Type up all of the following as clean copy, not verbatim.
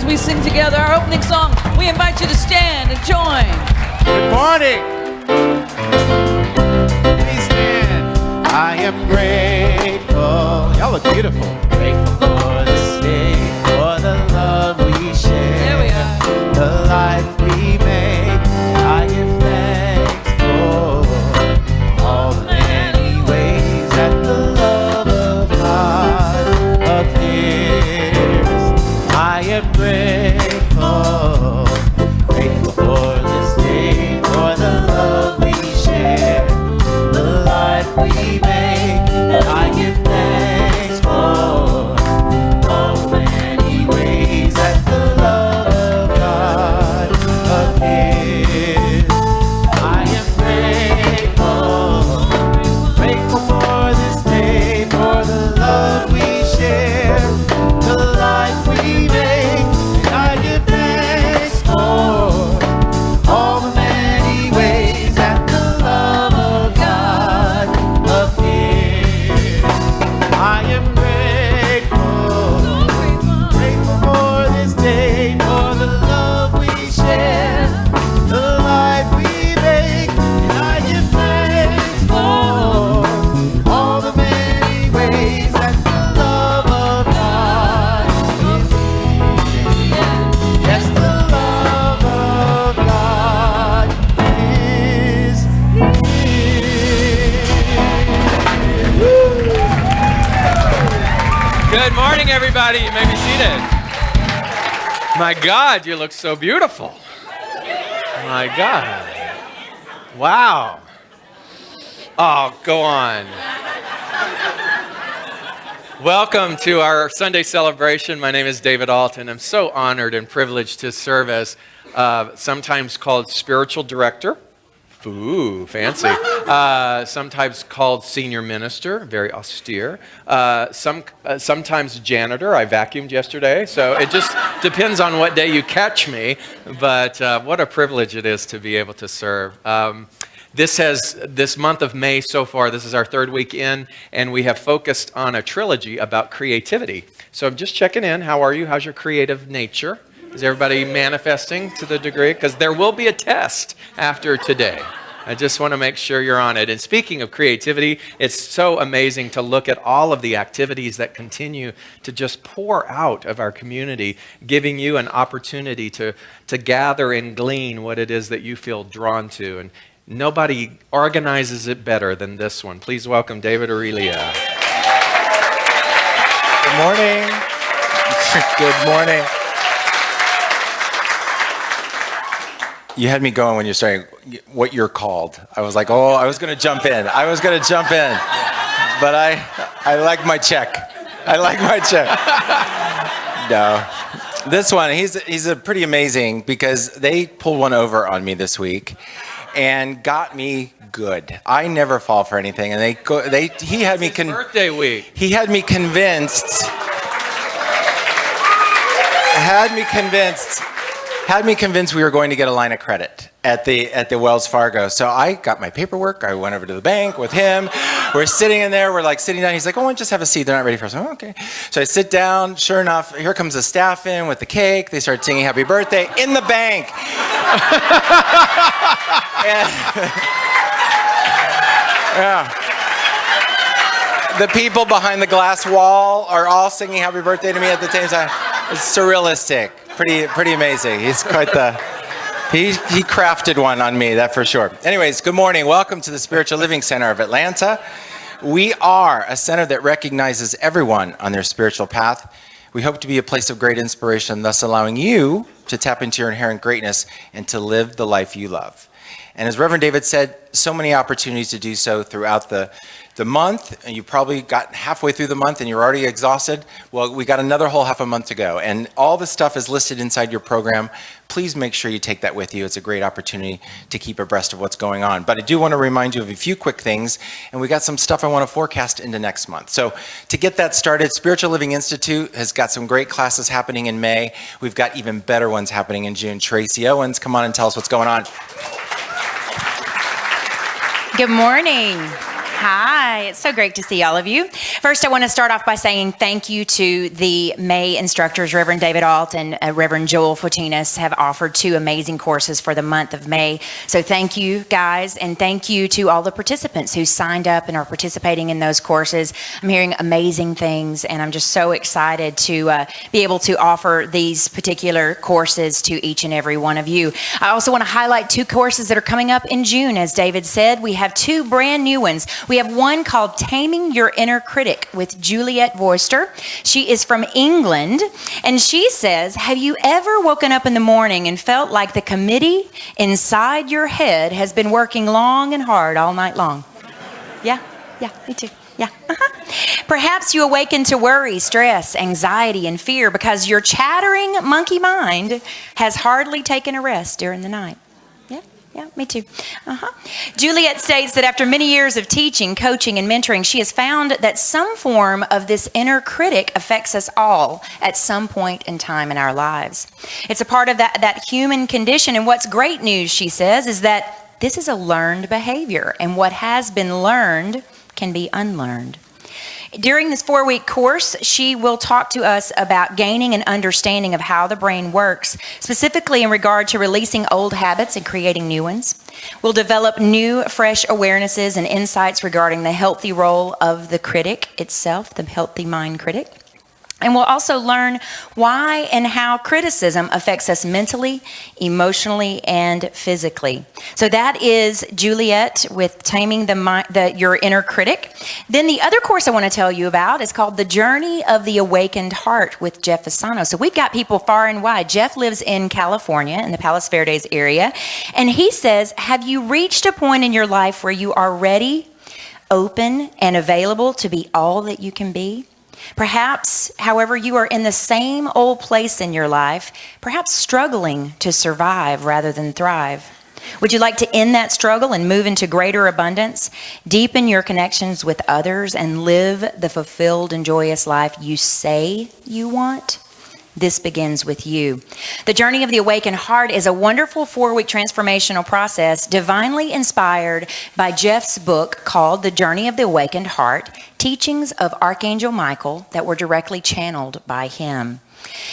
we sing together our opening song. We invite you to stand and join. Good morning. Please stand. I am grateful. Y'all look beautiful. Grateful for this day, for the love we share. There we are. The life we make. I give thanks for all the many ways that the love of God appears. I am grateful, grateful for this day, for the love we share, the life we make. I give thanks for all the many ways that the love of God appears. I am grateful, grateful for this day, for the love we share, the life we make. And I give thanks for all the many ways that the love of God appears. I am grateful, grateful for this day, for the love we share, the life we make. And I give thanks for all the many ways that the love of God is here. Yes, the love of God is here. Good morning, everybody. You may be seated. My God, you look so beautiful. My God. Wow. Oh, go on. Welcome to our Sunday celebration. My name is David Ault, and I'm so honored and privileged to serve as sometimes called spiritual director. Ooh, fancy. Sometimes called senior minister, very austere. Sometimes janitor. I vacuumed yesterday, so it just depends on what day you catch me. But what a privilege it is to be able to serve. This month of May so far, this is our third week in, and we have focused on a trilogy about creativity. So I'm just checking in. How are you? How's your creative nature? Is everybody manifesting to the degree? Because there will be a test after today. I just want to make sure you're on it. And speaking of creativity, it's so amazing to look at all of the activities that continue to just pour out of our community, giving you an opportunity to gather and glean what it is that you feel drawn to. And nobody organizes it better than this one. Please welcome David Aurelia. Good morning. Good morning. You had me going when you're saying what you're called. I was like, oh, I was going to jump in. But I like my check. No. This one, he's a pretty amazing because they pulled one over on me this week and got me good. I never fall for anything, and he had me Birthday week. He had me convinced. Had me convinced we were going to get a line of credit at the Wells Fargo. So I got my paperwork. I went over to the bank with him. We're sitting in there. We're like sitting down. He's like, oh, just have a seat. They're not ready for us. Oh, okay. So I sit down. Sure enough, here comes the staff in with the cake. They start singing happy birthday in the bank. Yeah. The people behind the glass wall are all singing happy birthday to me at the same time. It's surrealistic. Pretty amazing. He's quite he crafted one on me, that for sure. Anyways, good morning. Welcome to the Spiritual Living Center of Atlanta. We are a center that recognizes everyone on their spiritual path. We hope to be a place of great inspiration, thus allowing you to tap into your inherent greatness and to live the life you love. And as Reverend David said, so many opportunities to do so throughout the month, and you probably got halfway through the month and you're already exhausted. Well, we got another whole half a month to go, and all the stuff is listed inside your program. Please make sure you take that with you. It's a great opportunity to keep abreast of what's going on. But I do want to remind you of a few quick things, and we got some stuff I want to forecast into next month. So to get that started, Spiritual Living Institute has got some great classes happening in May. We've got even better ones happening in June. Tracy Owens, come on and tell us what's going on. Good morning. Hi, it's so great to see all of you. First, I want to start off by saying thank you to the May instructors. Reverend David Ault and Reverend Joel Fortinas have offered 2 amazing courses for the month of May. So thank you, guys, and thank you to all the participants who signed up and are participating in those courses. I'm hearing amazing things, and I'm just so excited to be able to offer these particular courses to each and every one of you. I also want to highlight 2 courses that are coming up in June. As David said, we have 2 brand new ones. We have one called Taming Your Inner Critic with Juliet Voister. She is from England, and she says, have you ever woken up in the morning and felt like the committee inside your head has been working long and hard all night long? Yeah, me too. Yeah. Perhaps you awaken to worry, stress, anxiety, and fear because your chattering monkey mind has hardly taken a rest during the night. Yeah, me too. Juliet states that after many years of teaching, coaching, and mentoring, she has found that some form of this inner critic affects us all at some point in time in our lives. It's a part of that human condition, and what's great news, she says, is that this is a learned behavior, and what has been learned can be unlearned. During this 4-week course, she will talk to us about gaining an understanding of how the brain works, specifically in regard to releasing old habits and creating new ones. We'll develop new, fresh awarenesses and insights regarding the healthy role of the critic itself, the healthy mind critic. And we'll also learn why and how criticism affects us mentally, emotionally, and physically. So that is Juliet with Taming Your Inner Critic. Then the other course I want to tell you about is called The Journey of the Awakened Heart with Jeff Fasano. So we've got people far and wide. Jeff lives in California, in the Palos Verdes area. And he says, have you reached a point in your life where you are ready, open, and available to be all that you can be? Perhaps, however, you are in the same old place in your life, perhaps struggling to survive rather than thrive. Would you like to end that struggle and move into greater abundance, deepen your connections with others, and live the fulfilled and joyous life you say you want? This begins with you. The Journey of the Awakened Heart is a wonderful 4-week transformational process divinely inspired by Jeff's book called The Journey of the Awakened Heart, Teachings of Archangel Michael that were directly channeled by him.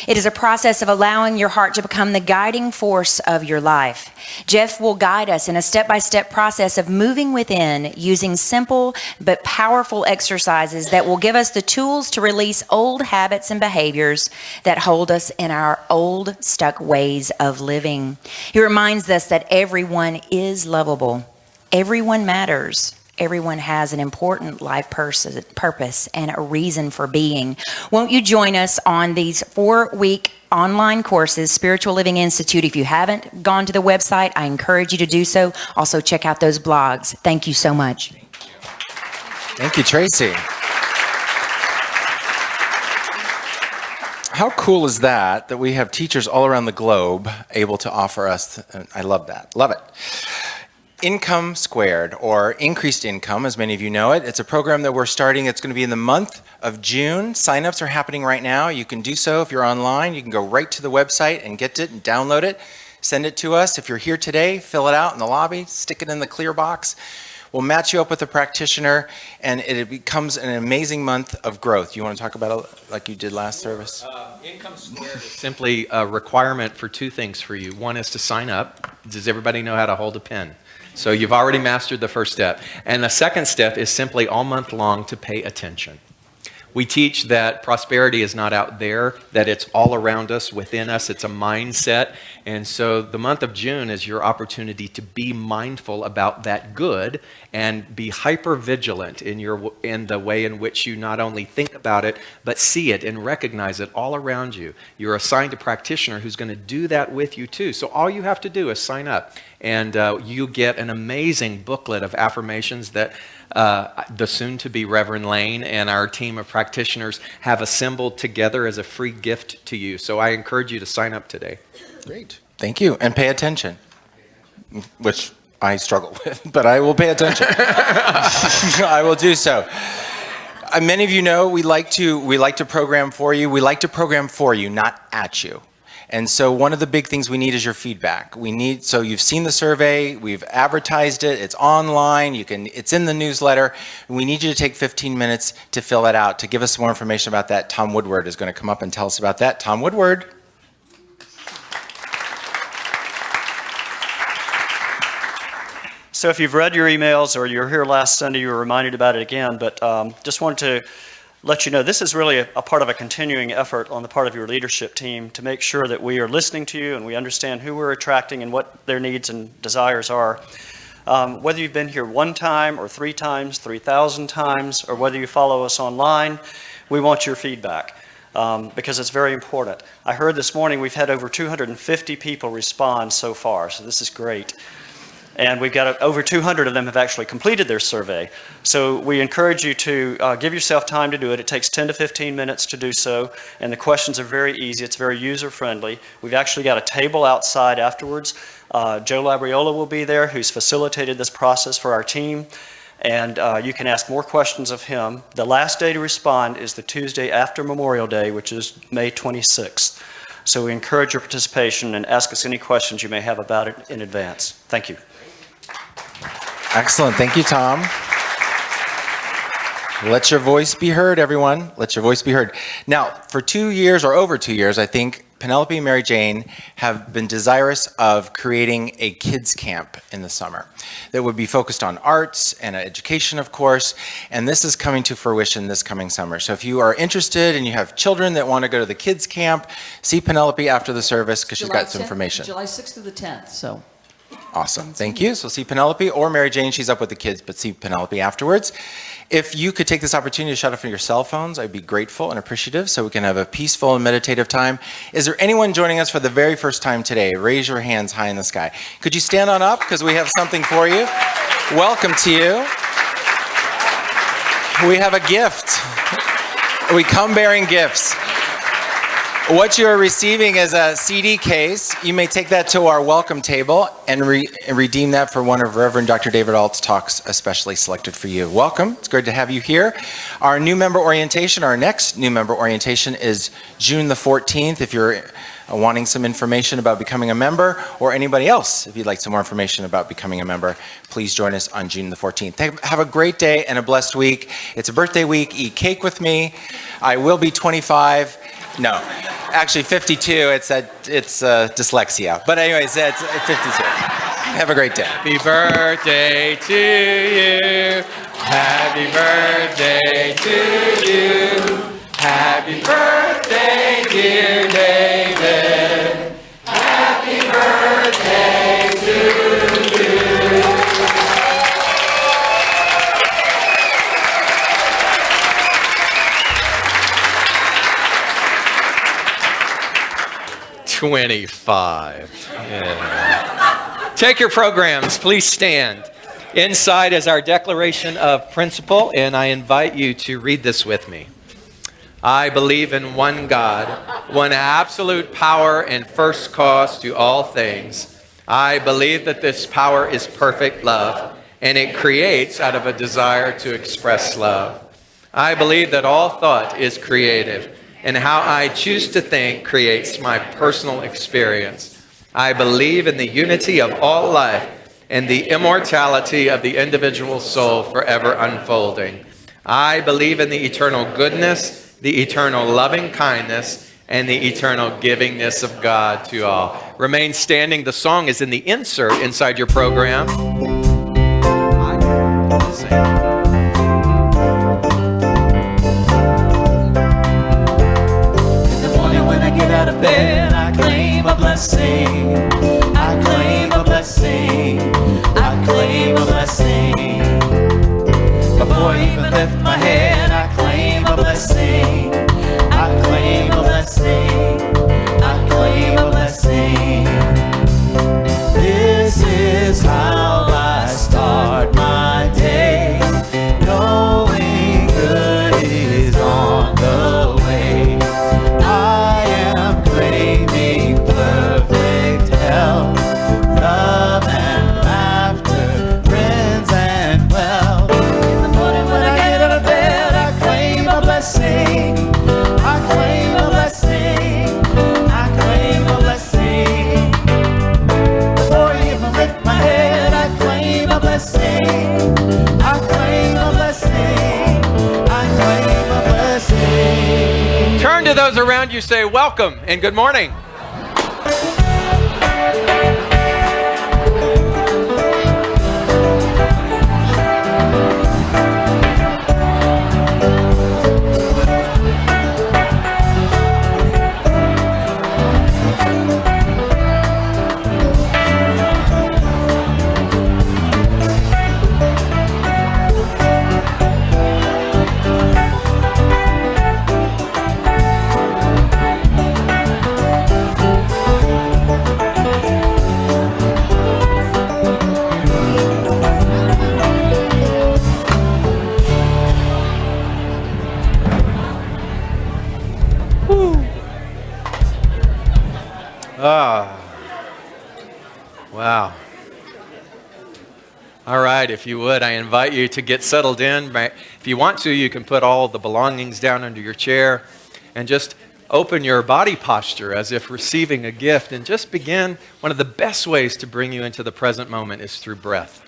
It is a process of allowing your heart to become the guiding force of your life. Jeff will guide us in a step-by-step process of moving within using simple but powerful exercises that will give us the tools to release old habits and behaviors that hold us in our old, stuck ways of living. He reminds us that everyone is lovable. Everyone matters. Everyone has an important life purpose and a reason for being. Won't you join us on these 4-week online courses, Spiritual Living Institute? If you haven't gone to the website, I encourage you to do so. Also, check out those blogs. Thank you so much. Thank you, Tracy. How cool is that we have teachers all around the globe able to offer us? I love that. Love it. Income Squared, or Increased Income, as many of you know it. It's a program that we're starting. It's going to be in the month of June. Signups are happening right now. You can do so if you're online. You can go right to the website and get it and download it. Send it to us. If you're here today, fill it out in the lobby, stick it in the clear box. We'll match you up with a practitioner, and it becomes an amazing month of growth. You want to talk about it like you did last service? Income Squared is simply a requirement for 2 things for you. One is to sign up. Does everybody know how to hold a pen? So you've already mastered the first step. And the second step is simply all month long to pay attention. We teach that prosperity is not out there, that it's all around us, within us. It's a mindset. And so the month of June is your opportunity to be mindful about that good and be hyper vigilant in the way in which you not only think about it, but see it and recognize it all around you. You're assigned a practitioner who's going to do that with you too. So all you have to do is sign up, and you get an amazing booklet of affirmations that the soon-to-be Reverend Lane and our team of practitioners have assembled together as a free gift to you. So I encourage you to sign up today. Great. Thank you. And pay attention, which I struggle with, but I will pay attention. I will do so. Many of you know we like to program for you. We like to program for you, not at you. And so one of the big things we need is your feedback. So you've seen the survey, we've advertised it, it's online, it's in the newsletter. We need you to take 15 minutes to fill that out. To give us more information about that, Tom Woodward is going to come up and tell us about that. Tom Woodward. So if you've read your emails or you're here last Sunday, you were reminded about it again, but just wanted to let you know this is really a part of a continuing effort on the part of your leadership team to make sure that we are listening to you and we understand who we're attracting and what their needs and desires are. Whether you've been here one time or 3 times, 3,000 times, or whether you follow us online, we want your feedback. Because it's very important. I heard this morning we've had over 250 people respond so far, so this is great. And we've got over 200 of them have actually completed their survey. So we encourage you to give yourself time to do it. It takes 10 to 15 minutes to do so, and the questions are very easy. It's very user-friendly. We've actually got a table outside afterwards. Joe Labriola will be there, who's facilitated this process for our team, and you can ask more questions of him. The last day to respond is the Tuesday after Memorial Day, which is May 26th. So we encourage your participation and ask us any questions you may have about it in advance. Thank you. Excellent. Thank you, Tom. Let your voice be heard, everyone. Let your voice be heard. Now, for 2 years or over 2 years, I think Penelope and Mary Jane have been desirous of creating a kids camp in the summer that would be focused on arts and education, of course, and this is coming to fruition this coming summer. So if you are interested and you have children that want to go to the kids camp, see Penelope after the service because she's got some information. July 6th to the 10th, so. Awesome. Thank you. So see Penelope or Mary Jane. She's up with the kids, but see Penelope afterwards. If you could take this opportunity to shut off your cell phones, I'd be grateful and appreciative so we can have a peaceful and meditative time. Is there anyone joining us for the very first time today? Raise your hands high in the sky. Could you stand on up because we have something for you? Welcome to you. We have a gift. We come bearing gifts. What you are receiving is a CD case. You may take that to our welcome table and redeem that for one of Reverend Dr. David Ault's talks especially selected for you. Welcome. It's great to have you here. Our new member orientation, our next new member orientation is June the 14th. If you're wanting some information about becoming a member, or anybody else, if you'd like some more information about becoming a member, please join us on June the 14th. Have a great day and a blessed week. It's a birthday week. Eat cake with me. I will be 25. No, actually 52. It's dyslexia. But anyways, it's 52. Have a great day. Happy birthday to you. Happy birthday to you. Happy birthday, dear David. Happy birthday to you. 25. Yeah. Take your programs, please stand. Inside is our declaration of principle, and I invite you to read this with me. I believe in one God, one absolute power and first cause to all things. I believe that this power is perfect love, and it creates out of a desire to express love. I believe that all thought is creative, and how I choose to think creates my personal experience. I believe in the unity of all life and the immortality of the individual soul forever unfolding. I believe in the eternal goodness, the eternal loving kindness, and the eternal givingness of God to all. Remain standing. The song is in the insert inside your program. Out of bed, I claim a blessing. I claim a blessing. I claim a blessing. Before I even lift my head, I claim a blessing. I claim a blessing. I claim a blessing. This is how I start my day, knowing good is on the way. Claiming perfect health, love and laughter, friends and wealth. In the morning when I get out of bed, you say welcome and good morning. Wow. All right, if you would, I invite you to get settled in. If you want to, you can put all the belongings down under your chair and just open your body posture as if receiving a gift and just begin. One of the best ways to bring you into the present moment is through breath.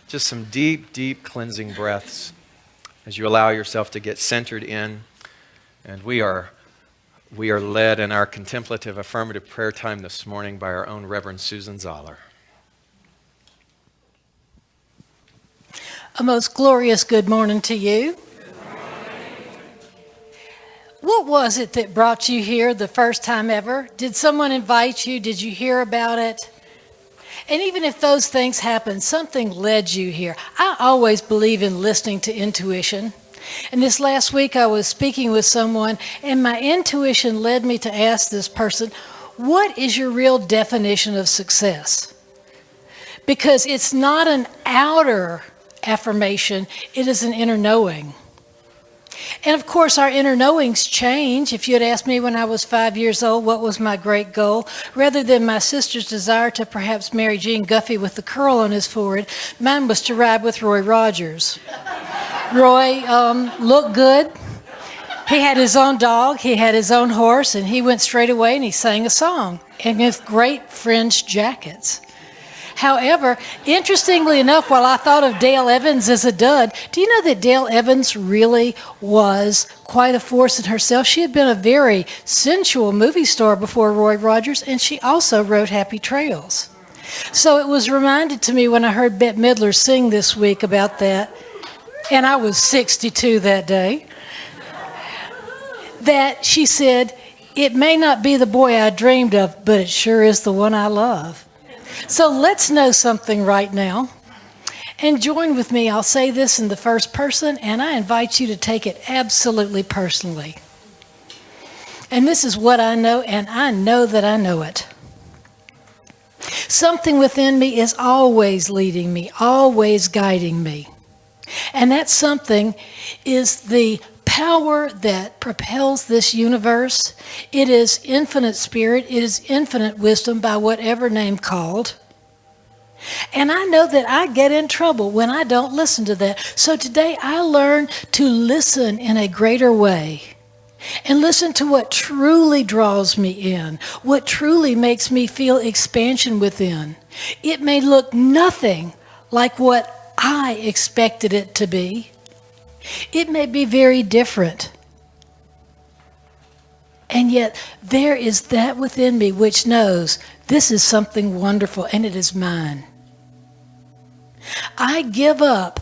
Just some deep, deep cleansing breaths as you allow yourself to get centered in. And we are led in our contemplative affirmative prayer time this morning by our own Reverend Susan Zoller. A most glorious good morning to you. What was it that brought you here the first time ever? Did someone invite you? Did you hear about it? And even if those things happen, something led you here. I always believe in listening to intuition. And this last week I was speaking with someone, and my intuition led me to ask this person, what is your real definition of success? Because it's not an outer affirmation, it is an inner knowing. And of course, our inner knowings change. If you had asked me when I was 5 years old what was my great goal, rather than my sister's desire to perhaps marry Gene Guffey with the curl on his forehead, mine was to ride with Roy Rogers. Roy looked good. He had his own dog, he had his own horse, and he went straight away and he sang a song, and with great fringed jackets. However, interestingly enough, while I thought of Dale Evans as a dud, do you know that Dale Evans really was quite a force in herself? She had been a very sensual movie star before Roy Rogers, and she also wrote Happy Trails. So it was reminded to me when I heard Bette Midler sing this week about that, and I was 62 that day, that she said, it may not be the boy I dreamed of, but it sure is the one I love. So let's know something right now. And join with me. I'll say this in the first person, and I invite you to take it absolutely personally. And this is what I know, and I know that I know it. Something within me is always leading me, always guiding me. And that something is the power that propels this universe. It is infinite spirit. It is infinite wisdom by whatever name called. And I know that I get in trouble when I don't listen to that. So today I learned to listen in a greater way and listen to what truly draws me in, what truly makes me feel expansion within. It may look nothing like what I expected it to be. It may be very different. And yet there is that within me which knows this is something wonderful and it is mine. I give up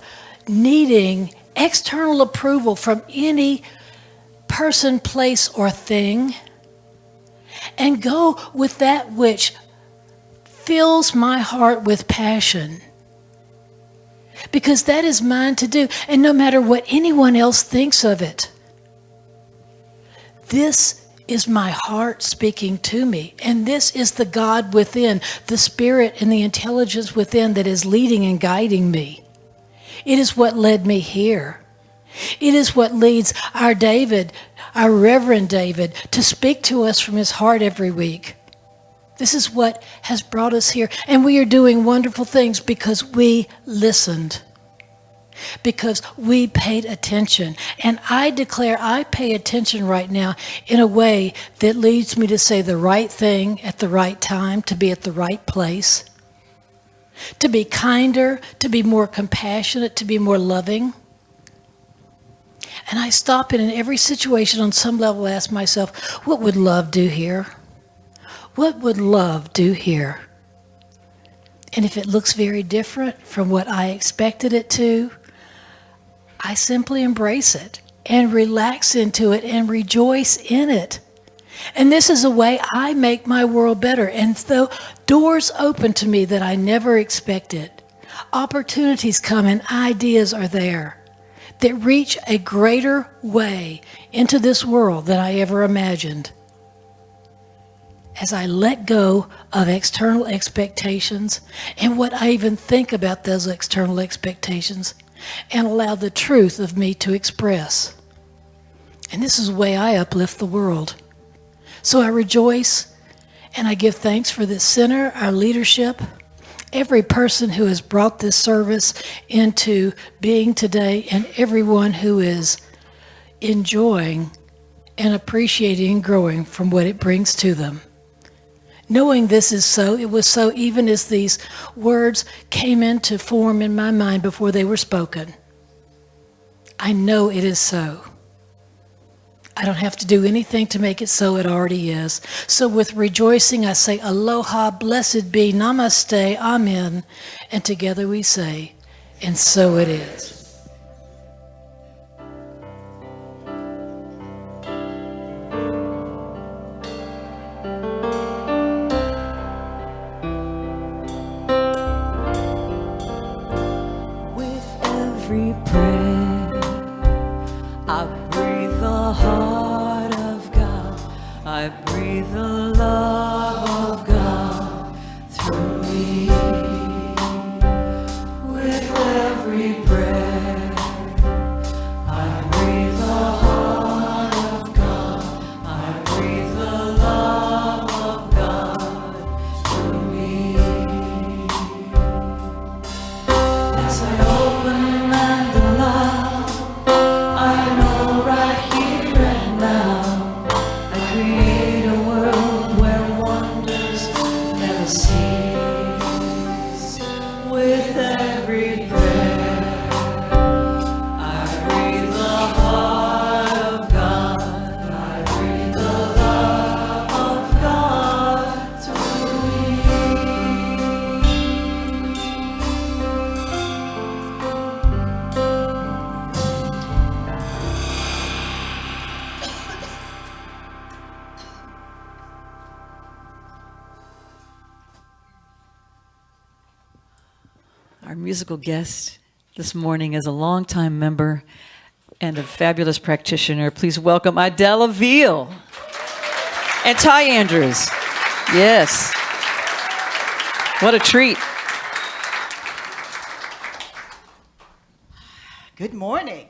needing external approval from any person, place, or thing and go with that which fills my heart with passion. Because that is mine to do, and no matter what anyone else thinks of it. This is my heart speaking to me, and this is the God within, the spirit and the intelligence within that is leading and guiding me. It is what led me here. It is what leads our David, our Reverend David, to speak to us from his heart every week. This is what has brought us here. And we are doing wonderful things because we listened. Because we paid attention. And I declare I pay attention right now in a way that leads me to say the right thing at the right time, to be at the right place, to be kinder, to be more compassionate, to be more loving. And I stop in every situation on some level, ask myself, what would love do here? What would love do here? And if it looks very different from what I expected it to, I simply embrace it and relax into it and rejoice in it. And this is a way I make my world better. And so doors open to me that I never expected. Opportunities come and ideas are there that reach a greater way into this world than I ever imagined. As I let go of external expectations and what I even think about those external expectations and allow the truth of me to express. And this is the way I uplift the world. So I rejoice and I give thanks for this center, our leadership, every person who has brought this service into being today, and everyone who is enjoying and appreciating and growing from what it brings to them. Knowing this is so, it was so even as these words came into form in my mind before they were spoken. I know it is so. I don't have to do anything to make it so, it already is. So with rejoicing, I say, aloha, blessed be, namaste, amen. And together we say, and so it is. With every prayer, I breathe the heart of God. I breathe the love of God through me. With every prayer, I breathe the heart of God. I breathe the love of God through me. As I open and allow, I know right here and now, I create a world where wonders never cease. With every prayer, I breathe the heart of God. I breathe the love of God through me. Our musical guest this morning is a longtime member and a fabulous practitioner. Please welcome Idella Veal and Ty Andrews. Yes. What a treat. Good morning.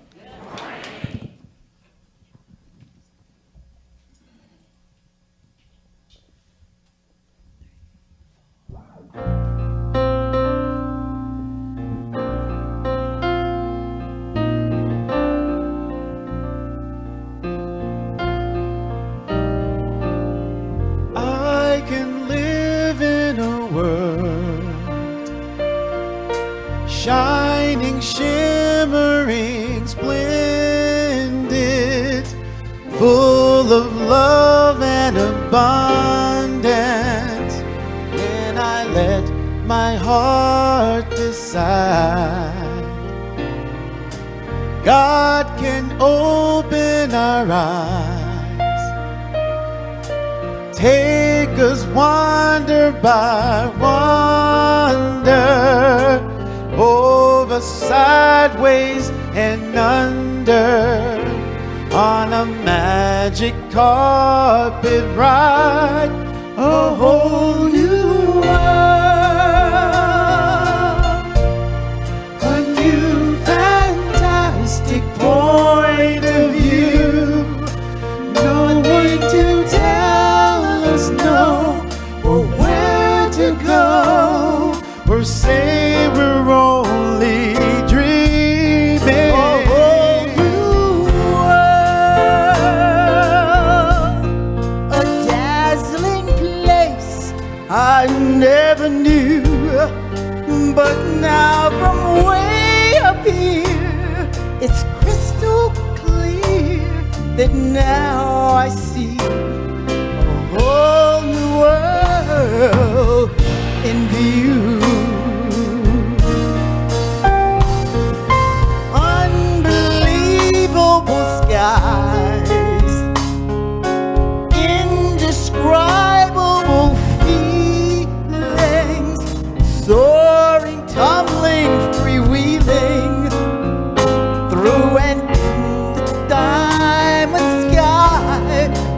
I can live in a world shining, shimmering, splendid, full of love and abundance. When I let my heart decide, God can open our eyes, take us wonder by wonder, over, sideways, and under, on a magic carpet ride, a whole new world, a new fantastic point of view. No way to tell us no, or where to go, or say we're only dreaming. A whole new world, a dazzling place I never knew, but now from way up here, it's crystal clear. that now I see a whole new world in view. Unbelievable skies, indescribable feelings, soaring, tumbling, freewheeling through an diamond sky.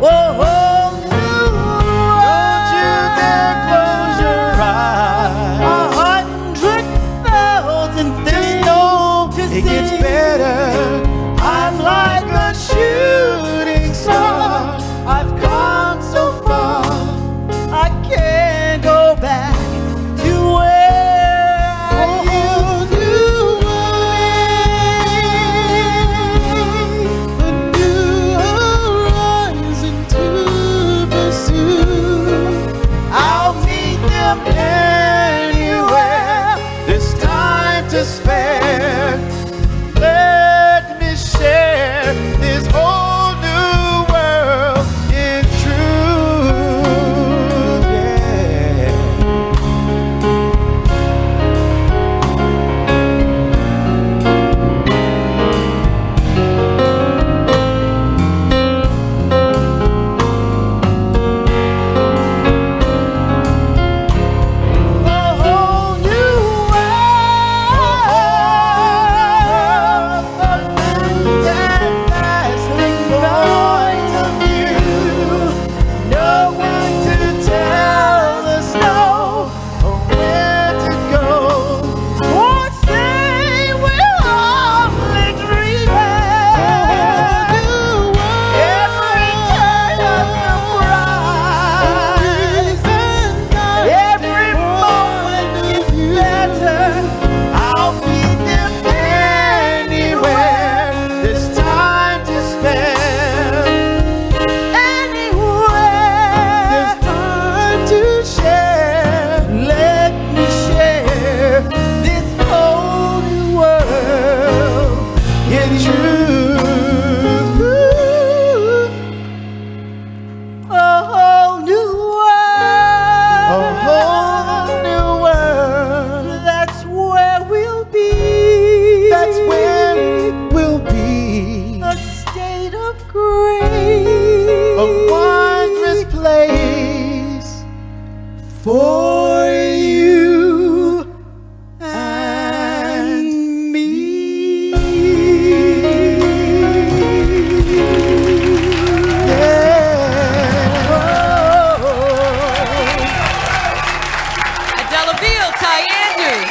Whoa, don't you dare close your eyes. 100,000 things it gets better. I'm like a shooting star. I've come so far, I can't go back to where I used to be. A new horizon to pursue. I'll meet them anywhere. There's time to spare. Let me share this whole new world in truth. Yeah. A whole new world, a fantastic point of view. No one to tell us no or where to go, or say we're only dreaming. Every turn a surprise, every moment gets better. I'll be there anywhere. There's time to spare. Anywhere. There's time to share. Let me share this whole new world in truth. A whole new world. A whole new world. That's where we'll be. That's where we'll be. A state of grace. A wondrous place for you and me. Yeah. Adela Veal, Ty Andrews.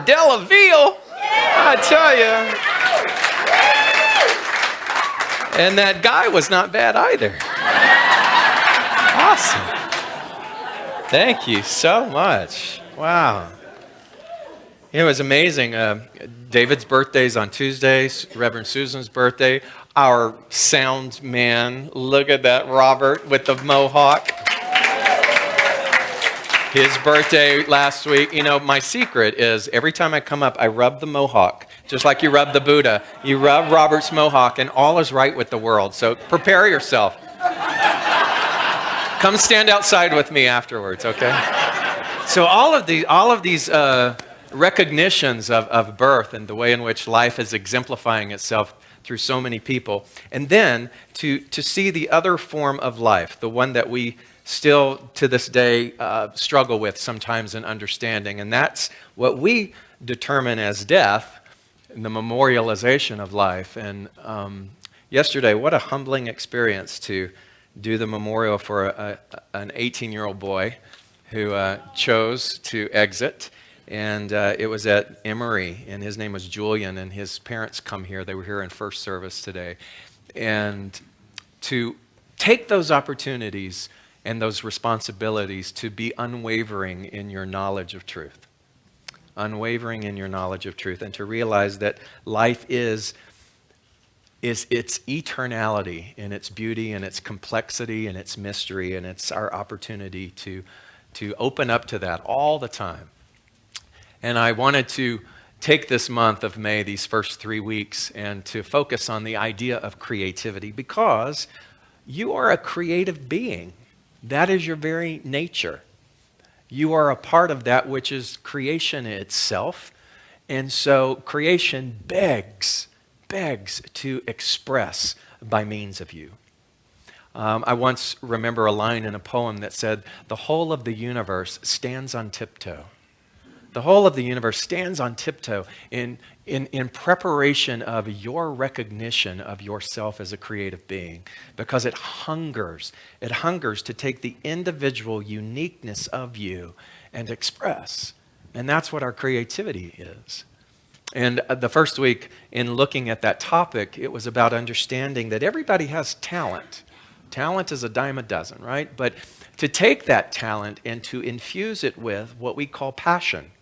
Della Veal, I tell you. And that guy was not bad either. Awesome. Thank you so much. Wow. It was amazing. David's birthday's on Tuesday, Reverend Susan's birthday. Our sound man, look at that, Robert with the mohawk. His birthday last week. You know, my secret is every time I come up, I rub the mohawk, just like you rub the Buddha. You rub Robert's mohawk, and all is right with the world. So prepare yourself. Come stand outside with me afterwards, okay? So all of these recognitions of birth and the way in which life is exemplifying itself through so many people, and then to see the other form of life, the one that we still to this day struggle with sometimes in understanding, and that's what we determine as death, and the memorialization of life. And yesterday, what a humbling experience to do the memorial for an 18-year-old boy who chose to exit. And it was at Emory, and his name was Julian, and his parents come here. They were here in first service today. And to take those opportunities and those responsibilities to be unwavering in your knowledge of truth. Unwavering in your knowledge of truth, and to realize that life is is its eternality and its beauty and its complexity and its mystery, and it's our opportunity to open up to that all the time. And I wanted to take this month of May, these first 3 weeks, and to focus on the idea of creativity, because you are a creative being. That is your very nature. You are a part of that which is creation itself. And so creation begs to express by means of you. I once remember a line in a poem that said, "The whole of the universe stands on tiptoe." The whole of the universe stands on tiptoe in preparation of your recognition of yourself as a creative being, because it hungers to take the individual uniqueness of you and express. And that's what our creativity is. And the first week, in looking at that topic, it was about understanding that everybody has talent. Talent is a dime a dozen, right? But to take that talent and to infuse it with what we call passion,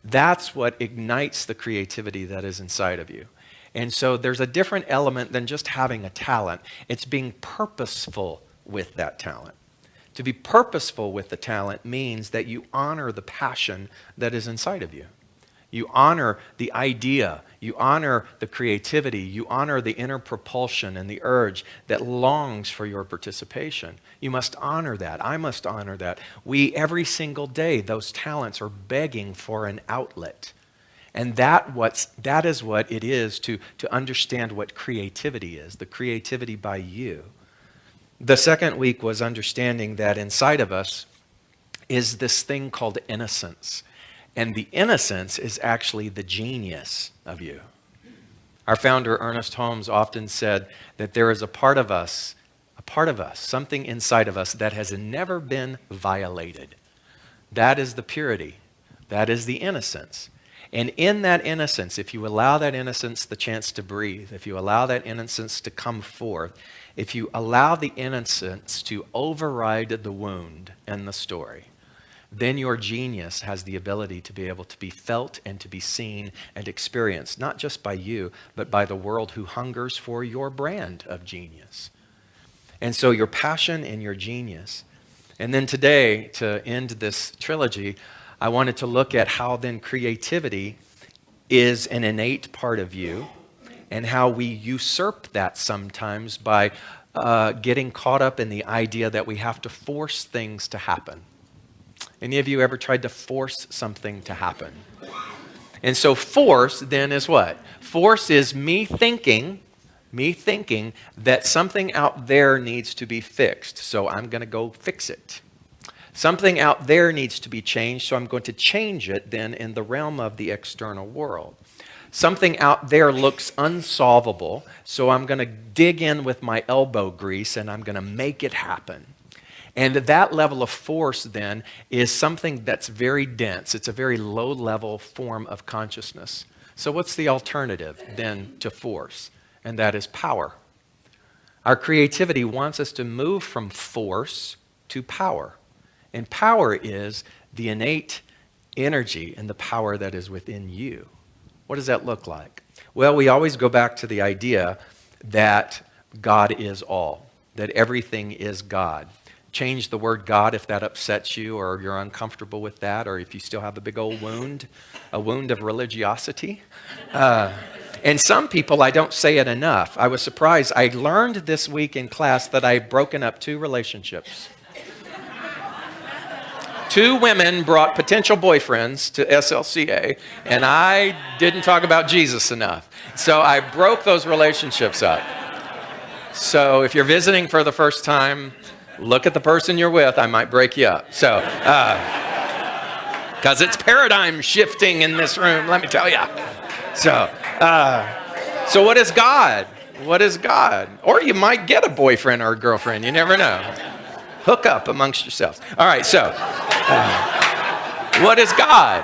that's what ignites the creativity that is inside of you. And so there's a different element than just having a talent. It's being purposeful with that talent. To be purposeful with the talent means that you honor the passion that is inside of you. You honor the idea, you honor the creativity, you honor the inner propulsion and the urge that longs for your participation. You must honor that. I must honor that. Every single day, those talents are begging for an outlet. And that is what it is to understand what creativity is, the creativity by you. The second week was understanding that inside of us is this thing called innocence. And the innocence is actually the genius of you. Our founder, Ernest Holmes, often said that there is a part of us, something inside of us that has never been violated. That is the purity. That is the innocence. And in that innocence, if you allow that innocence the chance to breathe, if you allow that innocence to come forth, if you allow the innocence to override the wound and the story, then your genius has the ability to be able to be felt and to be seen and experienced, not just by you, but by the world who hungers for your brand of genius. And so your passion and your genius. And then today, to end this trilogy, I wanted to look at how then creativity is an innate part of you, and how we usurp that sometimes by getting caught up in the idea that we have to force things to happen. Any of you ever tried to force something to happen? And so force then is what? Force is me thinking that something out there needs to be fixed, so I'm going to go fix it. Something out there needs to be changed, so I'm going to change it then in the realm of the external world. Something out there looks unsolvable, so I'm going to dig in with my elbow grease and I'm going to make it happen. And that level of force then is something that's very dense. It's a very low-level form of consciousness. So what's the alternative then to force? And that is power. Our creativity wants us to move from force to power. And power is the innate energy and the power that is within you. What does that look like? Well, we always go back to the idea that God is all, that everything is God. Change the word God if that upsets you, or you're uncomfortable with that, or if you still have a big old wound, a wound of religiosity. And some people, I don't say it enough. I was surprised. I learned this week in class that I've broken up 2 relationships. 2 women brought potential boyfriends to SLCA, and I didn't talk about Jesus enough. So I broke those relationships up. So if you're visiting for the first time, look at the person you're with. I might break you up. So, because it's paradigm shifting in this room, let me tell you. So what is God? What is God? Or you might get a boyfriend or a girlfriend. You never know. Hook up amongst yourselves. All right, so what is God?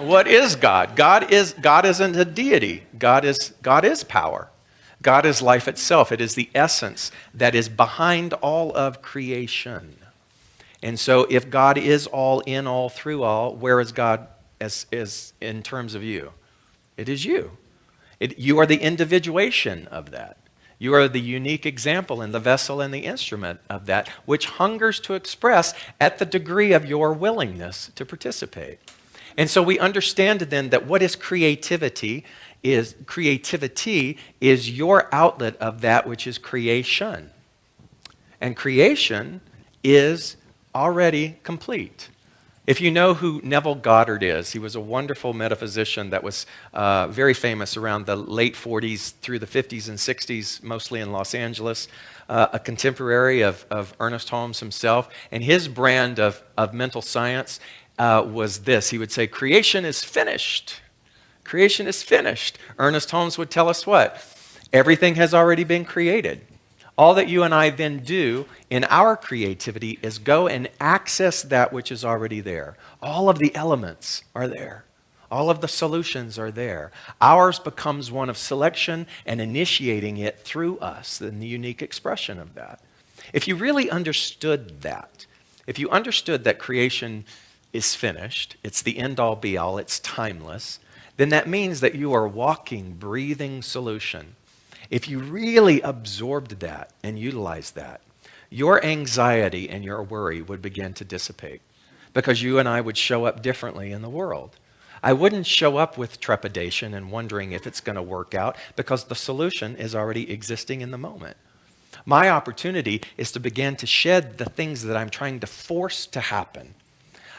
What is God? God isn't a deity. God is power. God is life itself. It is the essence that is behind all of creation. And so if God is all, in all, through all, where is God as in terms of you? It is you. You are the individuation of that. You are the unique example and the vessel and the instrument of that, which hungers to express at the degree of your willingness to participate. And so we understand then that what is creativity is your outlet of that which is creation. And creation is already complete. If you know who Neville Goddard is, he was a wonderful metaphysician that was very famous around the late 40s through the 50s and 60s, mostly in Los Angeles, a contemporary of Ernest Holmes himself. And his brand of mental science was this. He would say, creation is finished. Creation is finished. Ernest Holmes would tell us what? Everything has already been created. All that you and I then do in our creativity is go and access that which is already there. All of the elements are there. All of the solutions are there. Ours becomes one of selection and initiating it through us, and the unique expression of that. If you really understood that, if you understood that creation is finished, it's the end-all be-all, it's timeless, then that means that you are walking, breathing solution. If you really absorbed that and utilized that, your anxiety and your worry would begin to dissipate because you and I would show up differently in the world. I wouldn't show up with trepidation and wondering if it's going to work out because the solution is already existing in the moment. My opportunity is to begin to shed the things that I'm trying to force to happen.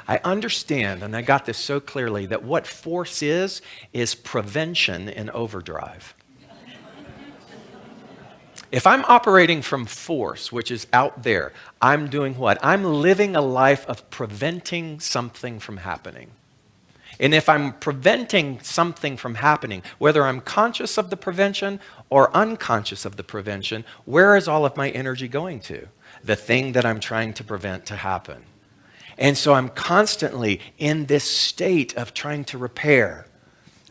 I understand, and I got this so clearly, that what force is prevention in overdrive. If I'm operating from force, which is out there, I'm doing what? I'm living a life of preventing something from happening. And if I'm preventing something from happening, whether I'm conscious of the prevention or unconscious of the prevention, where is all of my energy going to? The thing that I'm trying to prevent to happen. And so I'm constantly in this state of trying to repair.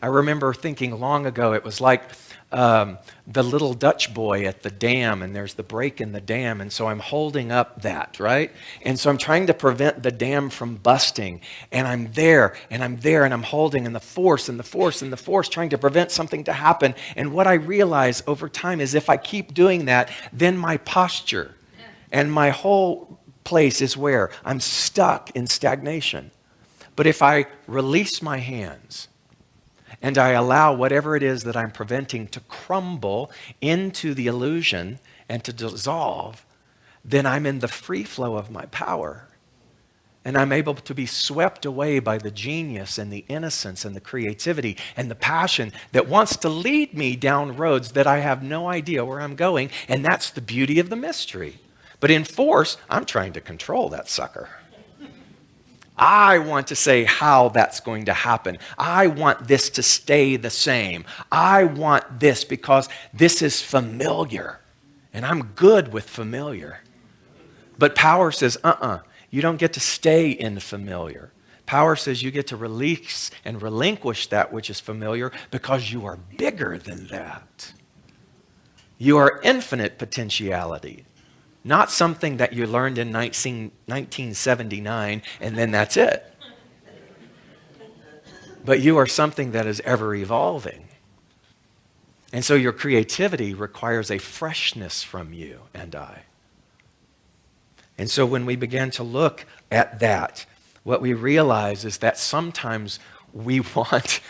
I remember thinking long ago, it was like the little Dutch boy at the dam, and there's the break in the dam, and so I'm holding up that, right? And so I'm trying to prevent the dam from busting, and I'm there, and I'm holding, and the force, trying to prevent something to happen. And what I realize over time is if I keep doing that, then my posture and my whole place is where I'm stuck in stagnation. But if I release my hands, and I allow whatever it is that I'm preventing to crumble into the illusion and to dissolve, then I'm in the free flow of my power. And I'm able to be swept away by the genius and the innocence and the creativity and the passion that wants to lead me down roads that I have no idea where I'm going. And that's the beauty of the mystery. But in force, I'm trying to control that sucker. I want to say how that's going to happen. I want this to stay the same. I want this because this is familiar. And I'm good with familiar. But power says, you don't get to stay in familiar. Power says you get to release and relinquish that which is familiar because you are bigger than that. You are infinite potentiality. Not something that you learned in 1979 and then that's it. But you are something that is ever evolving. And so your creativity requires a freshness from you and I. And so when we begin to look at that, what we realize is that sometimes we want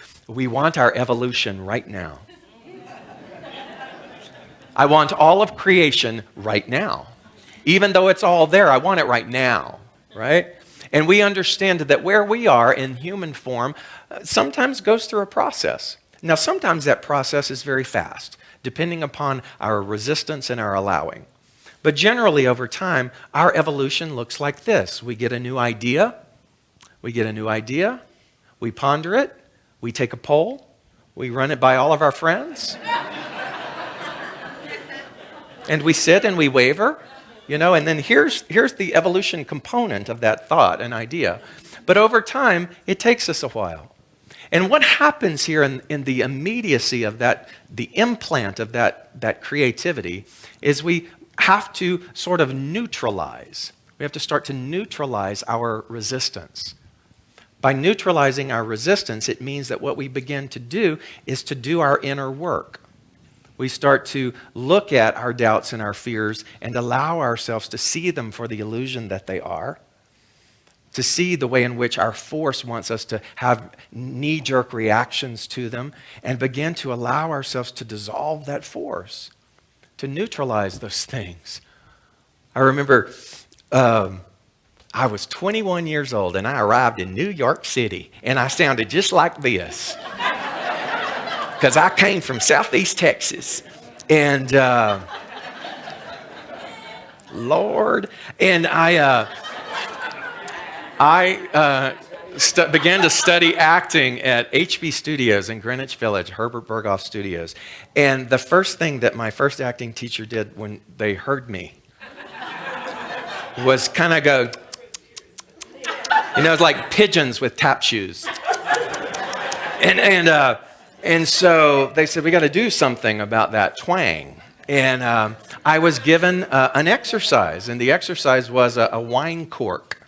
our evolution right now. I want all of creation right now. Even though it's all there, I want it right now, right? And we understand that where we are in human form sometimes goes through a process. Now, sometimes that process is very fast, depending upon our resistance and our allowing. But generally, over time, our evolution looks like this. We get a new idea, we ponder it, we take a poll, we run it by all of our friends, and we sit and we waver. And then here's the evolution component of that thought and idea. But over time, it takes us a while. And what happens here in the immediacy of that, the implant of that creativity, is we have to sort of neutralize. We have to start to neutralize our resistance. By neutralizing our resistance, it means that what we begin to do is to do our inner work. We start to look at our doubts and our fears and allow ourselves to see them for the illusion that they are, to see the way in which our force wants us to have knee-jerk reactions to them, and begin to allow ourselves to dissolve that force, to neutralize those things. I remember I was 21 years old and I arrived in New York City, and I sounded just like this because I came from Southeast Texas. And Lord, and I began to study acting at HB Studios in Greenwich Village, Herbert Berghoff Studios. And the first thing that my first acting teacher did when they heard me was kind of go, it's like pigeons with tap shoes. And so they said, we got to do something about that twang. And I was given an exercise, and the exercise was a wine cork.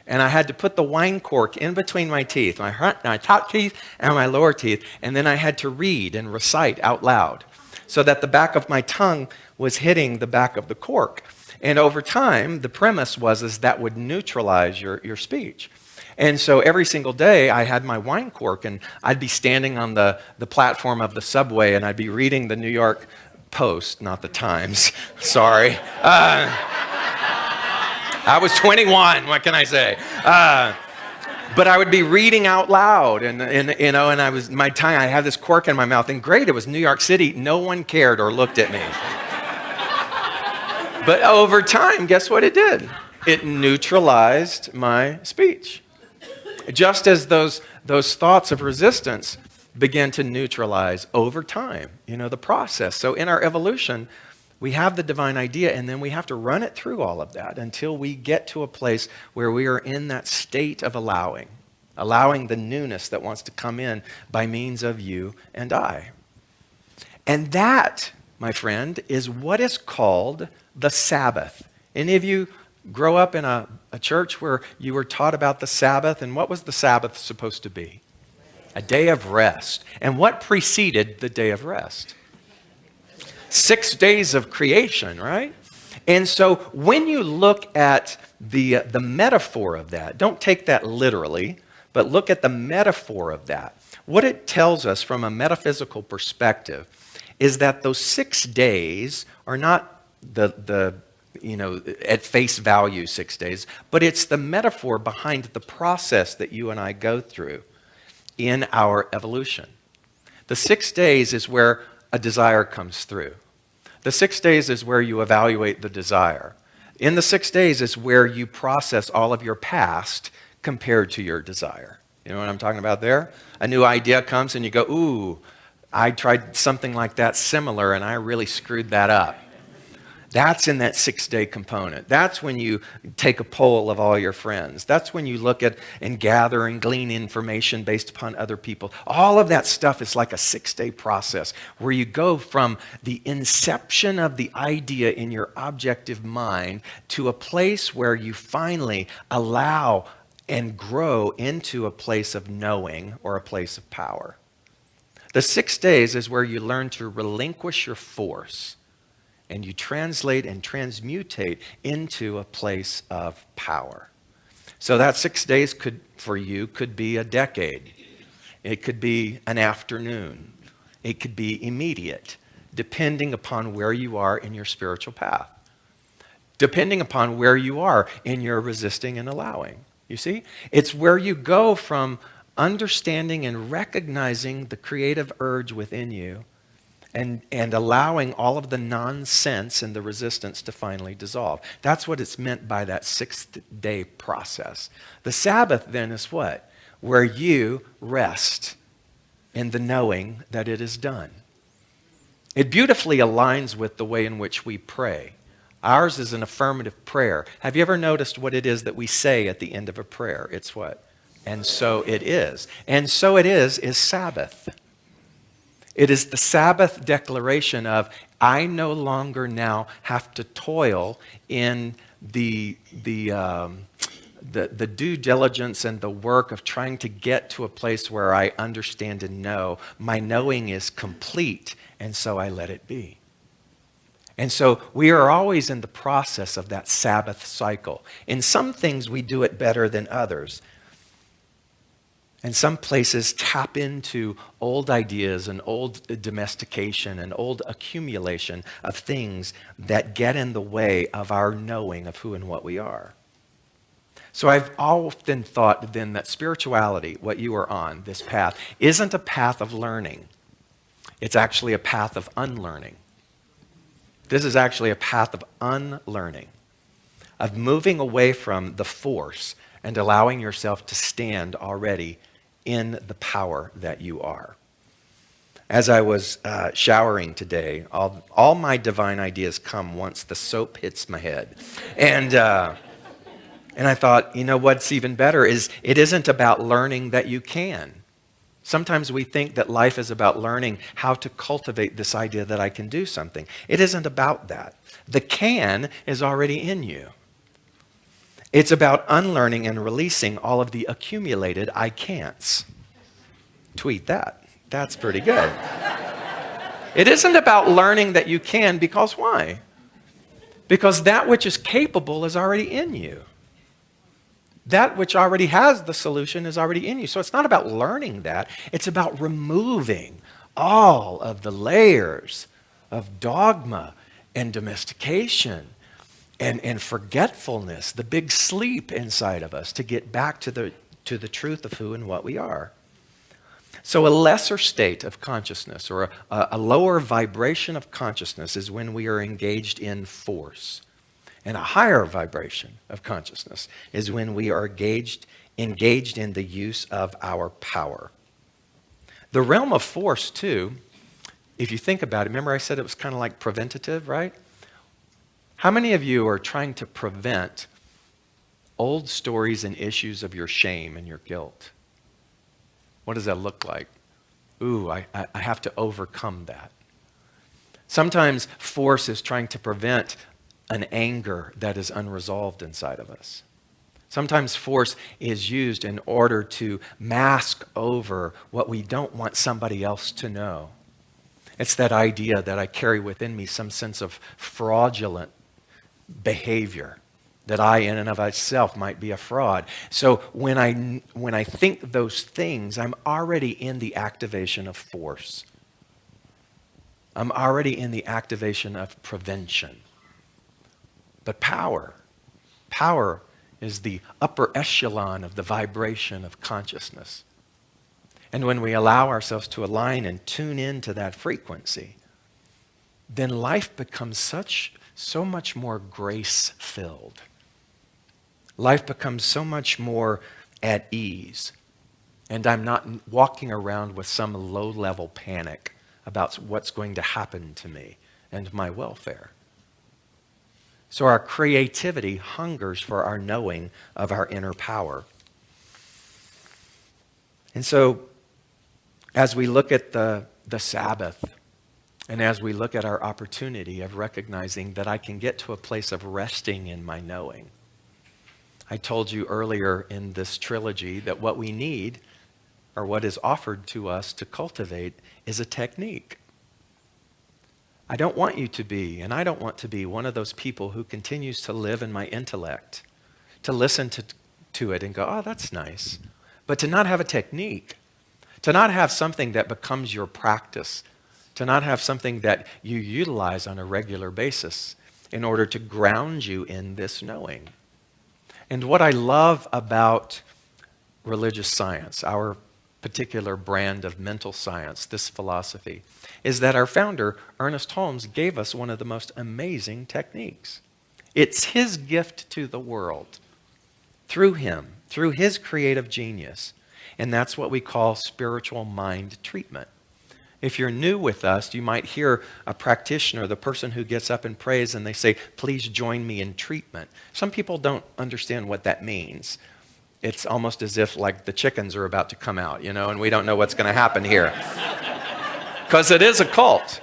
And I had to put the wine cork in between my teeth, my top teeth and my lower teeth, and then I had to read and recite out loud so that the back of my tongue was hitting the back of the cork. And over time, the premise was that would neutralize your speech. And so every single day, I had my wine cork, and I'd be standing on the platform of the subway, and I'd be reading the New York Post, not the Times, sorry. I was 21, what can I say? But I would be reading out loud, and I was I had this cork in my mouth, and great, it was New York City. No one cared or looked at me. But over time, guess what it did? It neutralized my speech. Just as those thoughts of resistance began to neutralize over time, the process. So in our evolution, we have the divine idea, and then we have to run it through all of that until we get to a place where we are in that state of allowing the newness that wants to come in by means of you and I. And that, my friend, is what is called the Sabbath. Any of you grow up in a church where you were taught about the Sabbath? And what was the Sabbath supposed to be? A day of rest. And what preceded the day of rest? 6 days of creation, right? And so when you look at the metaphor of that, don't take that literally, but look at the metaphor of that. What it tells us from a metaphysical perspective is that those 6 days are not the at face value 6 days, but it's the metaphor behind the process that you and I go through in our evolution. The 6 days is where a desire comes through. The 6 days is where you evaluate the desire. In the 6 days is where you process all of your past compared to your desire. You know what I'm talking about there? A new idea comes and you go, ooh, I tried something like that similar and I really screwed that up. That's in that 6-day component. That's when you take a poll of all your friends. That's when you look at and gather and glean information based upon other people. All of that stuff is like a 6-day process where you go from the inception of the idea in your objective mind to a place where you finally allow and grow into a place of knowing or a place of power. The 6 days is where you learn to relinquish your force and you translate and transmutate into a place of power. So that 6 days could be a decade. It could be an afternoon. It could be immediate, depending upon where you are in your spiritual path, depending upon where you are in your resisting and allowing. You see? It's where you go from understanding and recognizing the creative urge within you and allowing all of the nonsense and the resistance to finally dissolve. That's what it's meant by that 6-day process. The Sabbath then is what? Where you rest in the knowing that it is done. It beautifully aligns with the way in which we pray. Ours is an affirmative prayer. Have you ever noticed what it is that we say at the end of a prayer? It's what? And so it is. And so it is Sabbath. It is the Sabbath declaration of, I no longer now have to toil in the the due diligence and the work of trying to get to a place where I understand and know, my knowing is complete, and so I let it be. And so we are always in the process of that Sabbath cycle. In some things, we do it better than others. And some places tap into old ideas and old domestication and old accumulation of things that get in the way of our knowing of who and what we are. So I've often thought then that spirituality, what you are on, this path, isn't a path of learning. It's actually a path of unlearning. This is actually a path of unlearning, of moving away from the force and allowing yourself to stand already in the power that you are. As I was showering today, all my divine ideas come once the soap hits my head. And I thought, you know what's even better is it isn't about learning that you can. Sometimes we think that life is about learning how to cultivate this idea that I can do something. It isn't about that. The can is already in you. It's about unlearning and releasing all of the accumulated I can'ts. Tweet that. That's pretty good. It isn't about learning that you can, because why? Because that which is capable is already in you. That which already has the solution is already in you. So it's not about learning that. It's about removing all of the layers of dogma and domestication and forgetfulness, the big sleep inside of us, to get back to the truth of who and what we are. So a lesser state of consciousness, or a lower vibration of consciousness, is when we are engaged in force. And a higher vibration of consciousness is when we are engaged in the use of our power. The realm of force, too, if you think about it, remember I said it was kind of like preventative, right? How many of you are trying to prevent old stories and issues of your shame and your guilt? What does that look like? Ooh, I have to overcome that. Sometimes force is trying to prevent an anger that is unresolved inside of us. Sometimes force is used in order to mask over what we don't want somebody else to know. It's that idea that I carry within me some sense of fraudulent behavior, that I in and of itself might be a fraud. So when I think those things, I'm already in the activation of force. I'm already in the activation of prevention. But power is the upper echelon of the vibration of consciousness. And when we allow ourselves to align and tune into that frequency, then life becomes so much more grace-filled. Life becomes so much more at ease. And I'm not walking around with some low-level panic about what's going to happen to me and my welfare. So our creativity hungers for our knowing of our inner power. And so as we look at the Sabbath, and as we look at our opportunity of recognizing that I can get to a place of resting in my knowing, I told you earlier in this trilogy that what we need, or what is offered to us to cultivate, is a technique. I don't want you to be, and I don't want to be, one of those people who continues to live in my intellect, to listen to it and go, oh, that's nice. But to not have a technique, to not have something that becomes your practice, to not have something that you utilize on a regular basis in order to ground you in this knowing. And what I love about religious science, our particular brand of mental science, this philosophy, is that our founder, Ernest Holmes, gave us one of the most amazing techniques. It's his gift to the world, through him, through his creative genius. And that's what we call spiritual mind treatment. If you're new with us, you might hear a practitioner, the person who gets up and prays, and they say, please join me in treatment. Some people don't understand what that means. It's almost as if like the chickens are about to come out, and we don't know what's going to happen here. Because it is a cult.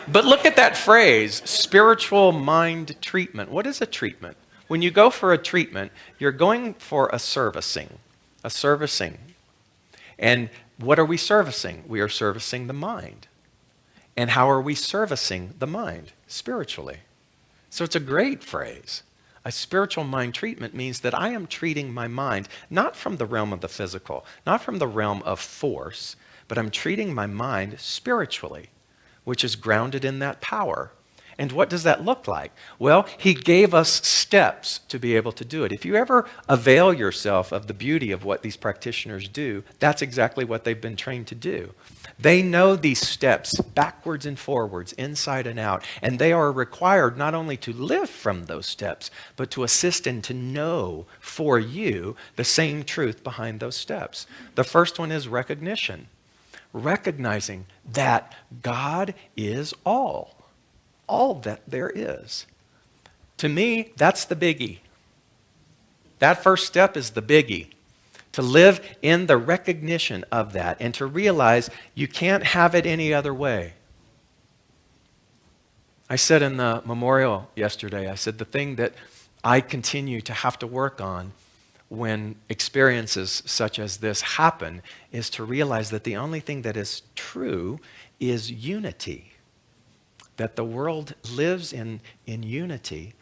But look at that phrase, spiritual mind treatment. What is a treatment? When you go for a treatment, you're going for a servicing. A servicing. And what are we servicing? We are servicing the mind. And how are we servicing the mind? Spiritually. So it's a great phrase. A spiritual mind treatment means that I am treating my mind not from the realm of the physical, not from the realm of force, but I'm treating my mind spiritually, which is grounded in that power. And what does that look like? Well, he gave us steps to be able to do it. If you ever avail yourself of the beauty of what these practitioners do, that's exactly what they've been trained to do. They know these steps backwards and forwards, inside and out, and they are required not only to live from those steps, but to assist and to know for you the same truth behind those steps. The first one is recognition. Recognizing that God is all that there is. To me, that's the biggie. That first step is the biggie. To live in the recognition of that and to realize you can't have it any other way. I said in the memorial yesterday, I said the thing that I continue to have to work on when experiences such as this happen is to realize that the only thing that is true is unity. That the world lives in unity.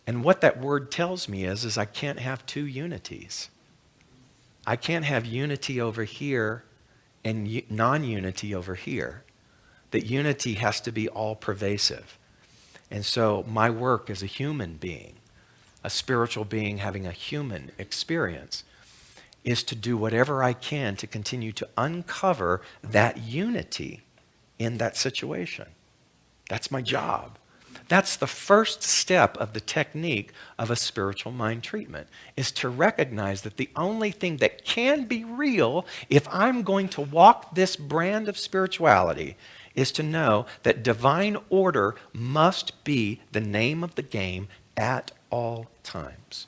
And what that word tells me is I can't have two unities. I can't have unity over here and non-unity over here. That unity has to be all pervasive. And so my work as a human being, a spiritual being having a human experience, is to do whatever I can to continue to uncover that unity in that situation. That's my job. That's the first step of the technique of a spiritual mind treatment, is to recognize that the only thing that can be real if I'm going to walk this brand of spirituality is to know that divine order must be the name of the game at all times.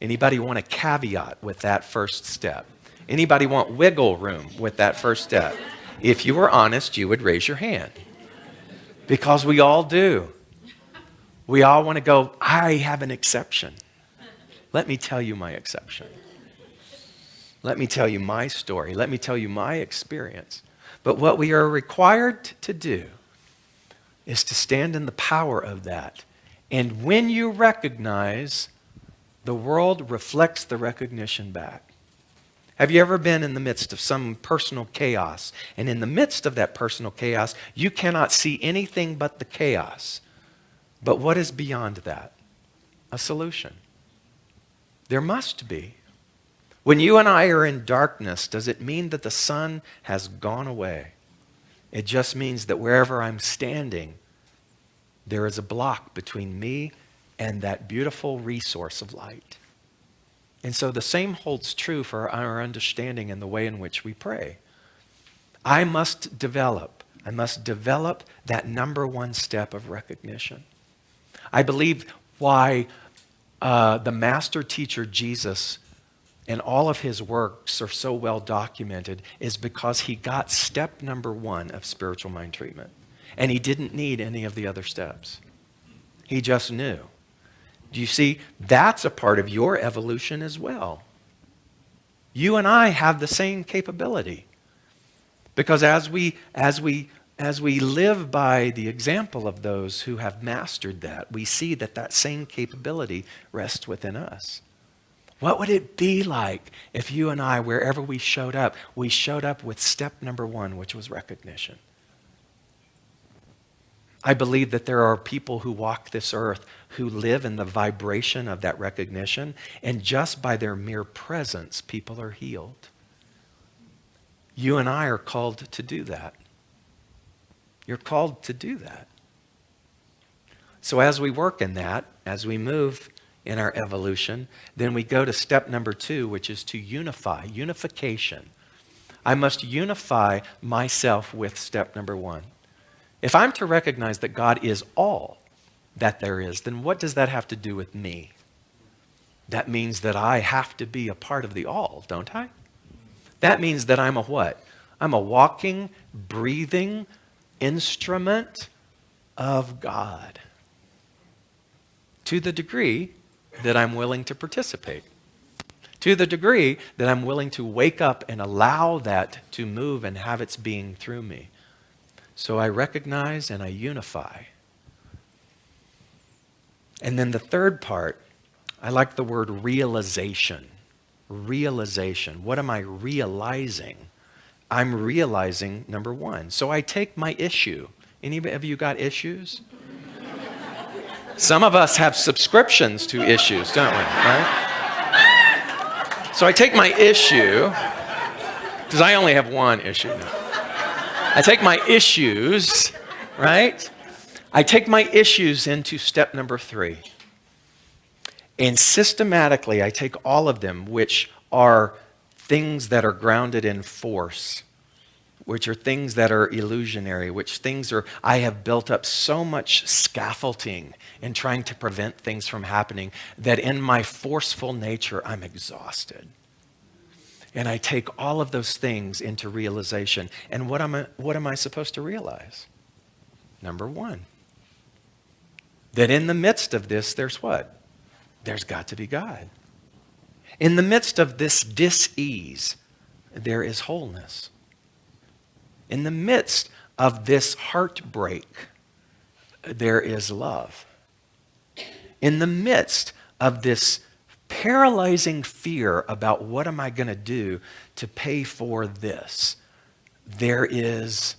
Anybody want a caveat with that first step? Anybody want wiggle room with that first step? If you were honest, you would raise your hand. Because we all do. We all want to go, I have an exception. Let me tell you my exception. Let me tell you my story. Let me tell you my experience. But what we are required to do is to stand in the power of that. And when you recognize, the world reflects the recognition back. Have you ever been in the midst of some personal chaos? And in the midst of that personal chaos, you cannot see anything but the chaos. But what is beyond that? A solution. There must be. When you and I are in darkness, does it mean that the sun has gone away? It just means that wherever I'm standing, there is a block between me and that beautiful resource of light. And so the same holds true for our understanding and the way in which we pray. I must develop that number one step of recognition. I believe why the master teacher Jesus and all of his works are so well documented is because he got step number one of spiritual mind treatment. And he didn't need any of the other steps. He just knew. Do you see? That's a part of your evolution as well. You and I have the same capability. Because as we live by the example of those who have mastered that, we see that that same capability rests within us. What would it be like if you and I, wherever we showed up with step number one, which was recognition? I believe that there are people who walk this earth who live in the vibration of that recognition, and just by their mere presence, people are healed. You and I are called to do that. You're called to do that. So as we work in that, as we move in our evolution, then we go to step number two, which is to unify, unification. I must unify myself with step number one. If I'm to recognize that God is all that there is, then what does that have to do with me? That means that I have to be a part of the all, don't I? That means that I'm a what? I'm a walking, breathing, instrument of God to the degree that I'm willing to participate, to the degree that I'm willing to wake up and allow that to move and have its being through me. So I recognize and I unify. And then the third part, I like the word realization. Realization. What am I realizing? I'm realizing, number one. So I take my issue. Any of you got issues? Some of us have subscriptions to issues, don't we? Right? So I take my issue, because I only have one issue now. I take my issues, right? I take my issues into step number 3. And systematically, I take all of them, which are things that are grounded in force, which are things that are illusionary, which things are, I have built up so much scaffolding in trying to prevent things from happening that in my forceful nature, I'm exhausted. And I take all of those things into realization. And what am I supposed to realize? Number 1, that in the midst of this, there's what? There's got to be God. In the midst of this dis-ease, there is wholeness. In the midst of this heartbreak, there is love. In the midst of this paralyzing fear about what am I going to do to pay for this, there is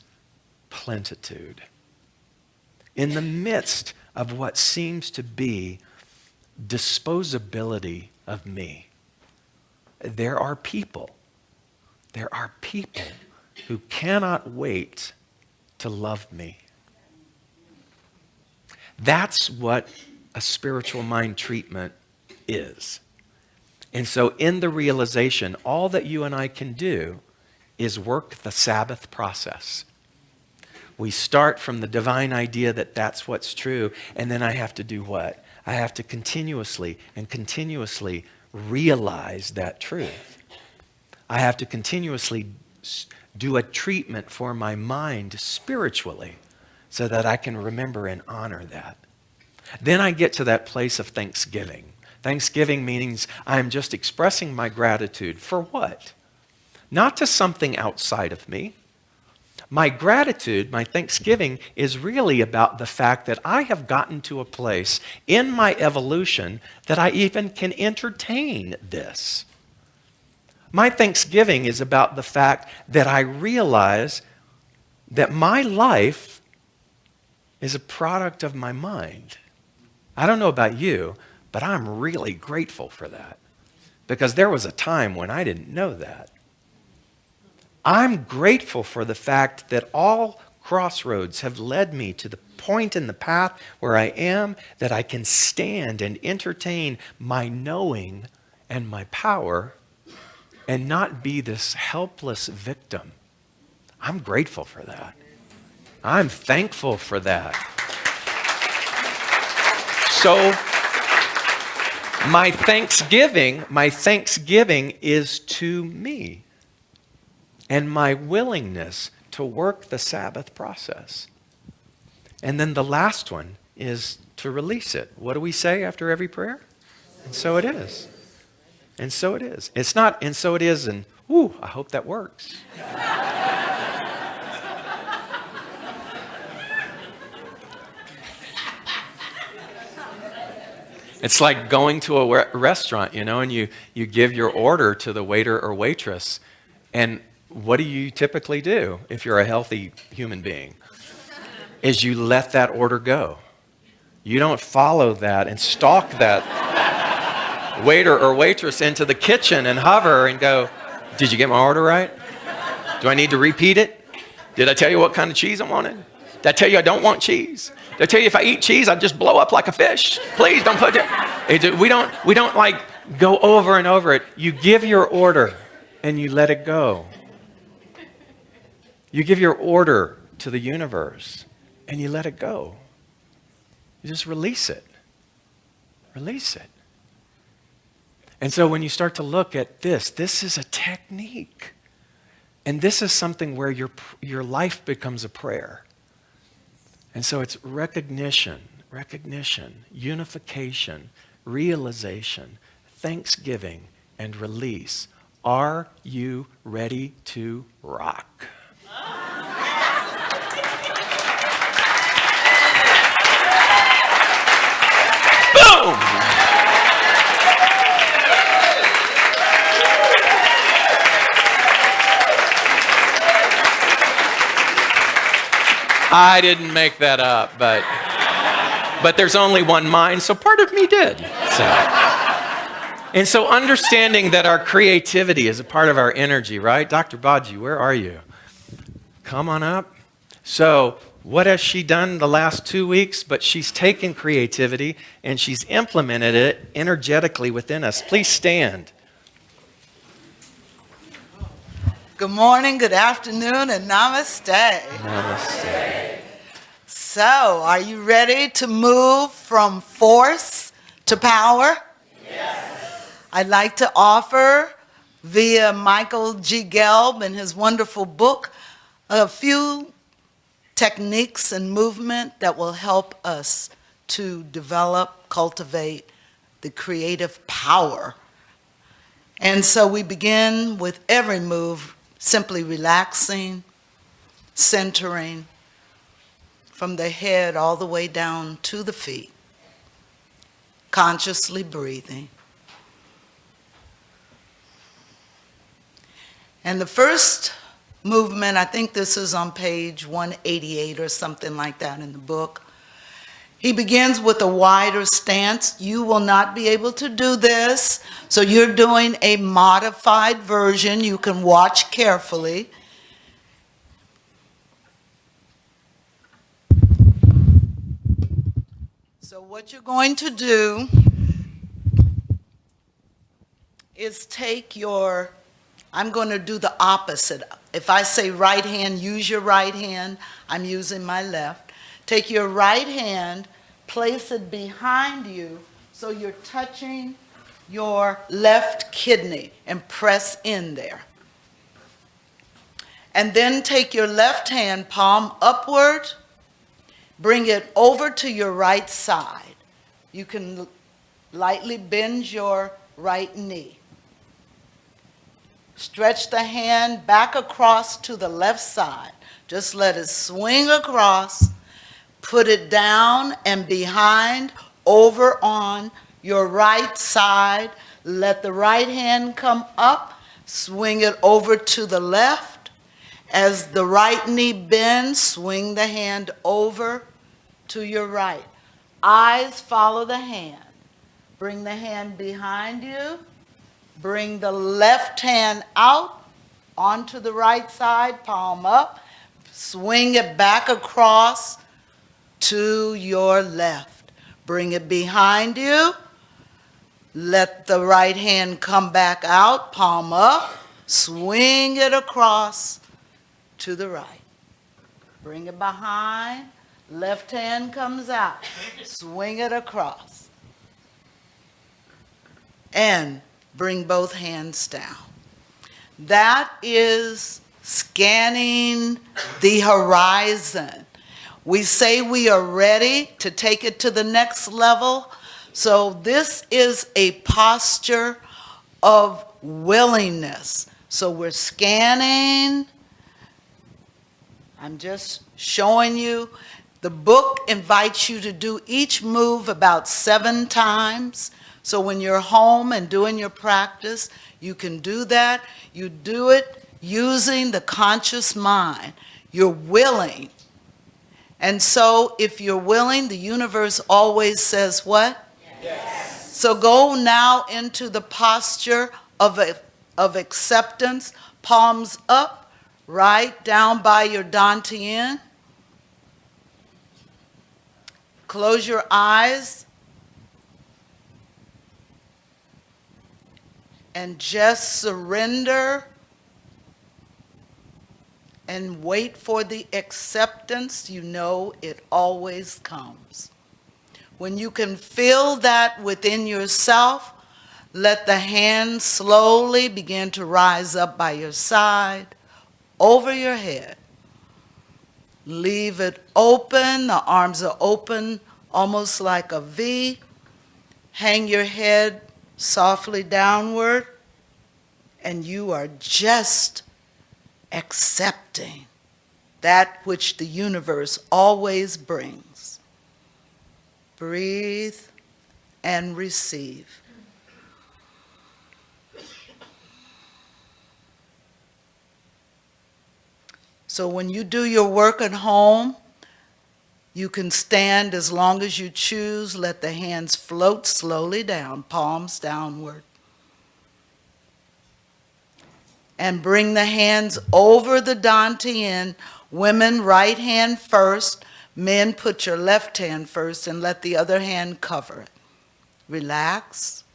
plenitude. In the midst of what seems to be disposability of me, there are people who cannot wait to love me. That's what a spiritual mind treatment is. And so in the realization, all that you and I can do is work the Sabbath process. We start from the divine idea that that's what's true, and then I have to do what? I have to continuously realize that truth. I have to continuously do a treatment for my mind spiritually so that I can remember and honor that. Then I get to that place of thanksgiving. Thanksgiving means I'm just expressing my gratitude for what? Not to something outside of me. My gratitude, my thanksgiving, is really about the fact that I have gotten to a place in my evolution that I even can entertain this. My thanksgiving is about the fact that I realize that my life is a product of my mind. I don't know about you, but I'm really grateful for that, because there was a time when I didn't know that. I'm grateful for the fact that all crossroads have led me to the point in the path where I am, that I can stand and entertain my knowing and my power and not be this helpless victim. I'm grateful for that. I'm thankful for that. So my thanksgiving is to me and my willingness to work the Sabbath process. And then the last one is to release it. What do we say after every prayer? And so it is. And so it is. It's not, and so it is, and whoo, I hope that works. It's like going to a restaurant, and you give your order to the waiter or waitress. And what do you typically do if you're a healthy human being? Is you let that order go. You don't follow that and stalk that waiter or waitress into the kitchen and hover and go, did you get my order right? Do I need to repeat it? Did I tell you what kind of cheese I wanted? Did I tell you I don't want cheese? Did I tell you if I eat cheese, I'd just blow up like a fish? Please don't put it. We don't like go over and over it. You give your order and you let it go. You give your order to the universe and you let it go. You just release it. Release it. And so when you start to look at this is a technique. And this is something where your life becomes a prayer. And so it's recognition, unification, realization, thanksgiving, and release. Are you ready to rock? Boom! I didn't make that up, but there's only one mind, so part of me did. And so understanding that our creativity is a part of our energy, right? Dr. Baji, where are you? Come on up. So what has she done the last 2 weeks? But she's taken creativity and she's implemented it energetically within us. Please stand. Good morning, good afternoon, and namaste. Namaste. So, are you ready to move from force to power? Yes. I'd like to offer, via Michael G. Gelb in his wonderful book, a few techniques and movement that will help us to develop, cultivate the creative power. And so we begin with every move simply relaxing, centering from the head all the way down to the feet, consciously breathing. And the first movement, I think this is on page 188 or something like that in the book. He begins with a wider stance. You will not be able to do this, so you're doing a modified version. You can watch carefully. So what you're going to do is take your, I'm going to do the opposite. If I say right hand, use your right hand, I'm using my left. Take your right hand, place it behind you so you're touching your left kidney and press in there. And then take your left hand, palm upward, bring it over to your right side. You can lightly bend your right knee. Stretch the hand back across to the left side. Just let it swing across. Put it down and behind, over on your right side. Let the right hand come up. Swing it over to the left. As the right knee bends, swing the hand over to your right. Eyes follow the hand. Bring the hand behind you. Bring the left hand out onto the right side, palm up. Swing it back across to your left. Bring it behind you. Let the right hand come back out, palm up. Swing it across to the right. Bring it behind. Left hand comes out. Swing it across. And bring both hands down. That is scanning the horizon. We say we are ready to take it to the next level. So this is a posture of willingness. So we're scanning. I'm just showing you. The book invites you to do each move about 7 times. So when you're home and doing your practice, you can do that. You do it using the conscious mind. You're willing. And so if you're willing, the universe always says what? Yes. So go now into the posture of acceptance. Palms up, right down by your dantian. Close your eyes. And just surrender and wait for the acceptance. You know it always comes. When you can feel that within yourself, let the hand slowly begin to rise up by your side, over your head. Leave it open. The arms are open, almost like a V. Hang your head softly downward, and you are just accepting that which the universe always brings. Breathe and receive. So when you do your work at home, you can stand as long as you choose. Let the hands float slowly down, palms downward. And bring the hands over the dantian. Women, right hand first. Men, put your left hand first and let the other hand cover it. Relax.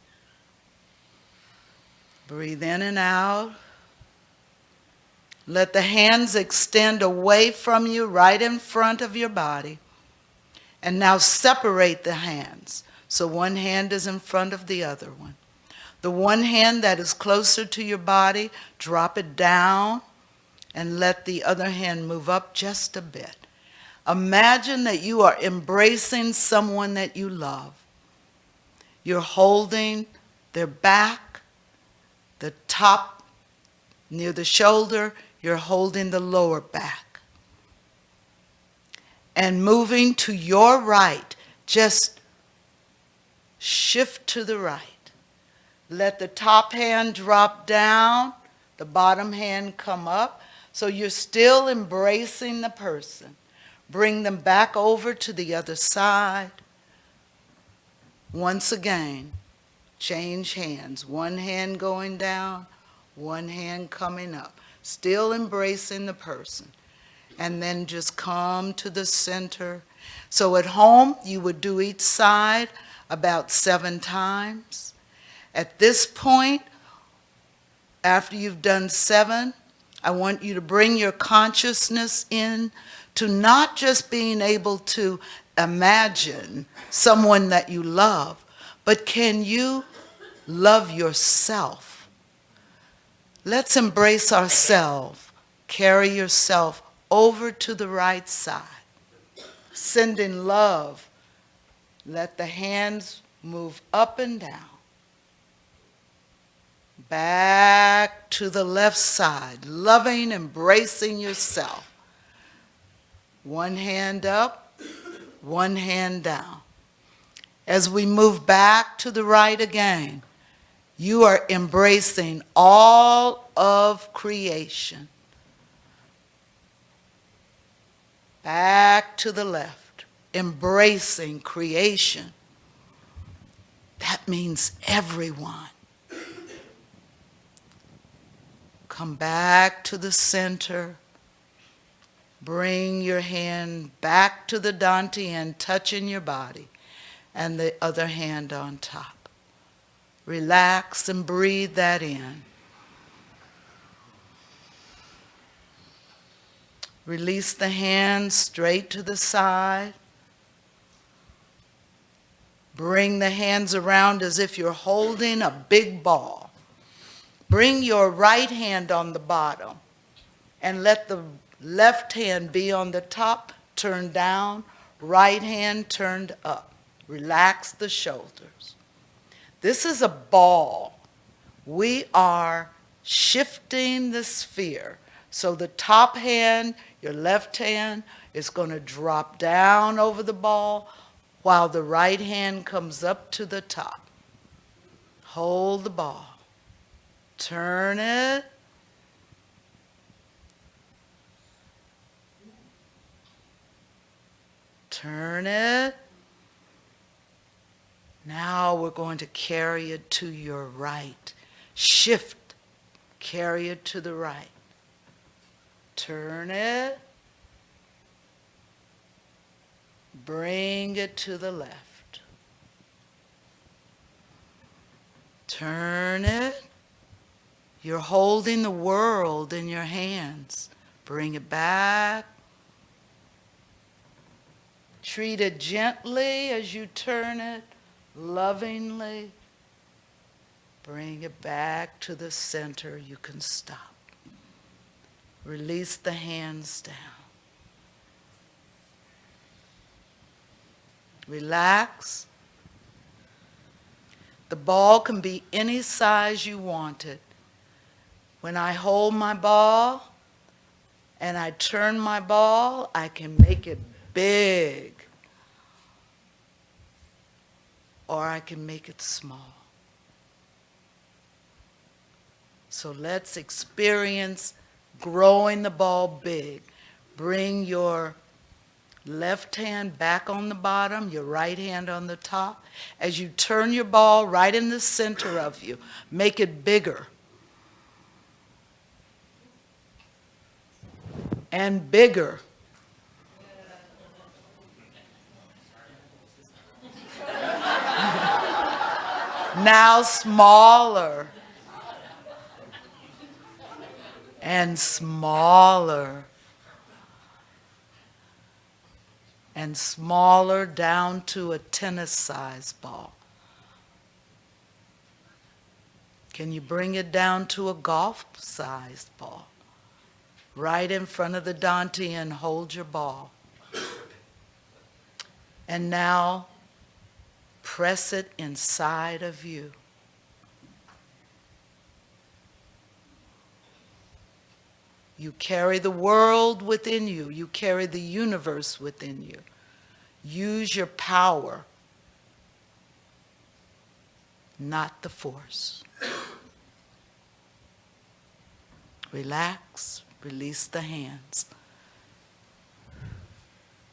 Breathe in and out. Let the hands extend away from you, right in front of your body. And now separate the hands. So one hand is in front of the other one. The one hand that is closer to your body, drop it down and let the other hand move up just a bit. Imagine that you are embracing someone that you love. You're holding their back, the top near the shoulder, you're holding the lower back. And moving to your right, just shift to the right. Let the top hand drop down, the bottom hand come up. So you're still embracing the person. Bring them back over to the other side. Once again, change hands. One hand going down, one hand coming up. Still embracing the person. And then just come to the center. So at home, you would do each side about 7 times. At this point, after you've done 7, I want you to bring your consciousness in to not just being able to imagine someone that you love, but can you love yourself? Let's embrace ourselves. Carry yourself over to the right side. Sending love. Let the hands move up and down. Back to the left side, loving, embracing yourself. One hand up, one hand down. As we move back to the right again, you are embracing all of creation. Back to the left, embracing creation. That means everyone. Come back to the center. Bring your hand back to the dantian, touching your body, and the other hand on top. Relax and breathe that in. Release the hands straight to the side. Bring the hands around as if you're holding a big ball. Bring your right hand on the bottom and let the left hand be on the top, turned down, right hand turned up. Relax the shoulders. This is a ball. We are shifting the sphere. So the top hand, your left hand, is going to drop down over the ball while the right hand comes up to the top. Hold the ball. Turn it. Turn it. Now we're going to carry it to your right. Shift. Carry it to the right. Turn it. Bring it to the left. Turn it. You're holding the world in your hands. Bring it back. Treat it gently as you turn it, lovingly. Bring it back to the center. You can stop. Release the hands down. Relax. The ball can be any size you want it. When I hold my ball and I turn my ball, I can make it big, or I can make it small. So let's experience growing the ball big. Bring your left hand back on the bottom, your right hand on the top. As you turn your ball right in the center of you, make it bigger and bigger. Now smaller and smaller and smaller down to a tennis-sized ball. Can you bring it down to a golf-sized ball? Right in front of the Dantian, hold your ball. And now press it inside of you. You carry the world within you. You carry the universe within you. Use your power, not the force. Relax, release the hands.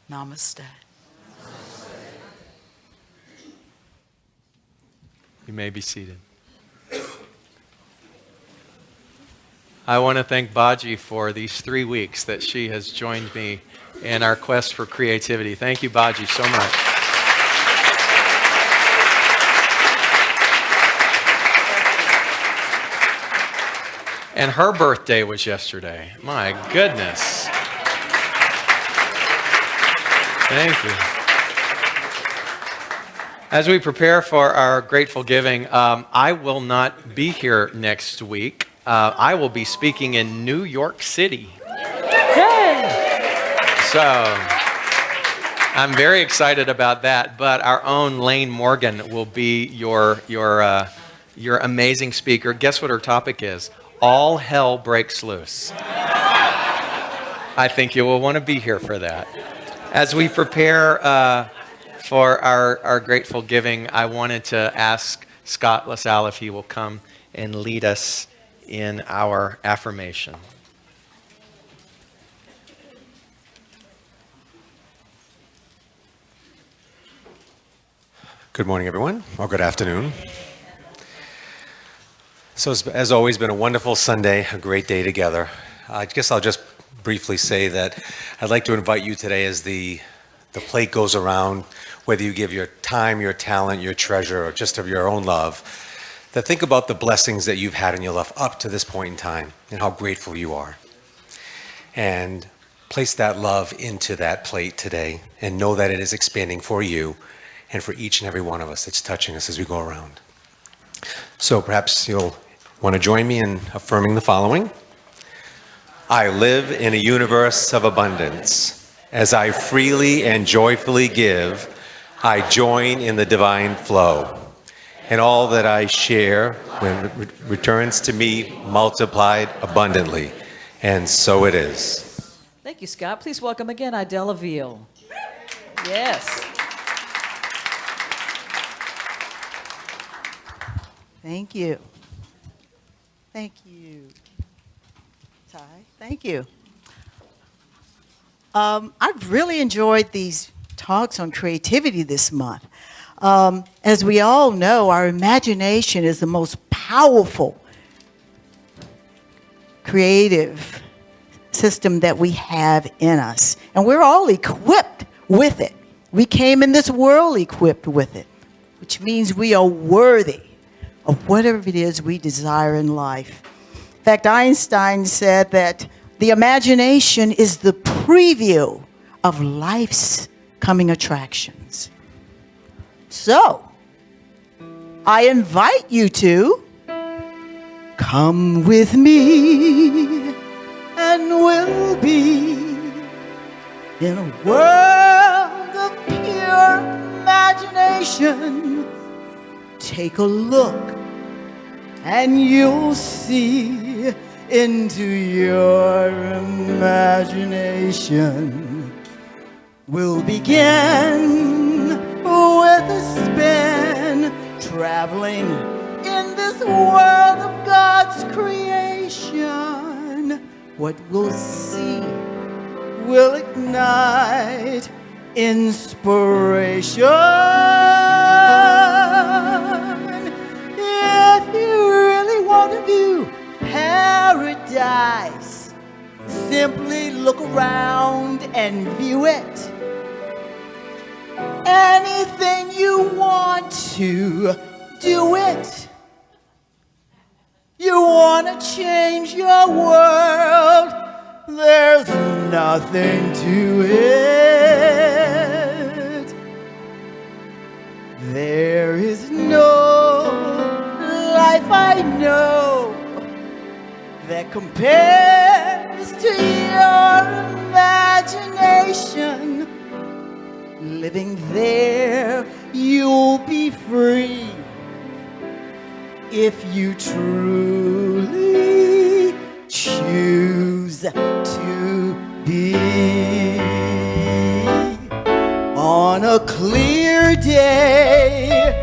Namaste. You may be seated. I want to thank Baji for these 3 weeks that she has joined me in our quest for creativity. Thank you, Baji, so much. And her birthday was yesterday. My goodness. Thank you. As we prepare for our grateful giving, I will not be here next week. I will be speaking in New York City. So I'm very excited about that. But our own Lane Morgan will be your amazing speaker. Guess what her topic is? All hell breaks loose. I think you will want to be here for that. As we prepare for our grateful giving, I wanted to ask Scott LaSalle if he will come and lead us in our affirmation. Good morning, everyone, or good afternoon. So it's, as always, been a wonderful Sunday, a great day together. I guess I'll just briefly say that I'd like to invite you today as the plate goes around, whether you give your time, your talent, your treasure, or just of your own love, that think about the blessings that you've had in your life up to this point in time and how grateful you are. And place that love into that plate today and know that it is expanding for you and for each and every one of us. It's touching us as we go around. So perhaps you'll want to join me in affirming the following. I live in a universe of abundance. As I freely and joyfully give, I join in the divine flow. And all that I share returns to me multiplied abundantly. And so it is. Thank you, Scott. Please welcome again Idella Veal. Yes. Thank you. Thank you, Ty. Thank you. I've really enjoyed these talks on creativity this month. As we all know, our imagination is the most powerful creative system that we have in us. And we're all equipped with it. We came in this world equipped with it, which means we are worthy of whatever it is we desire in life. In fact, Einstein said that the imagination is the preview of life's coming attractions. So, I invite you to come with me and we'll be in a world of pure take a look and you'll see into your imagination. We'll begin with a spin, traveling in this world of God's creation. What we'll see will ignite inspiration. If you really want to view paradise, simply look around and view it. Anything you want to, do it. You want to change your world, there's nothing to it. There is no life I know that compares to your imagination. Living there, you'll be free if you truly choose to be. On a clear day,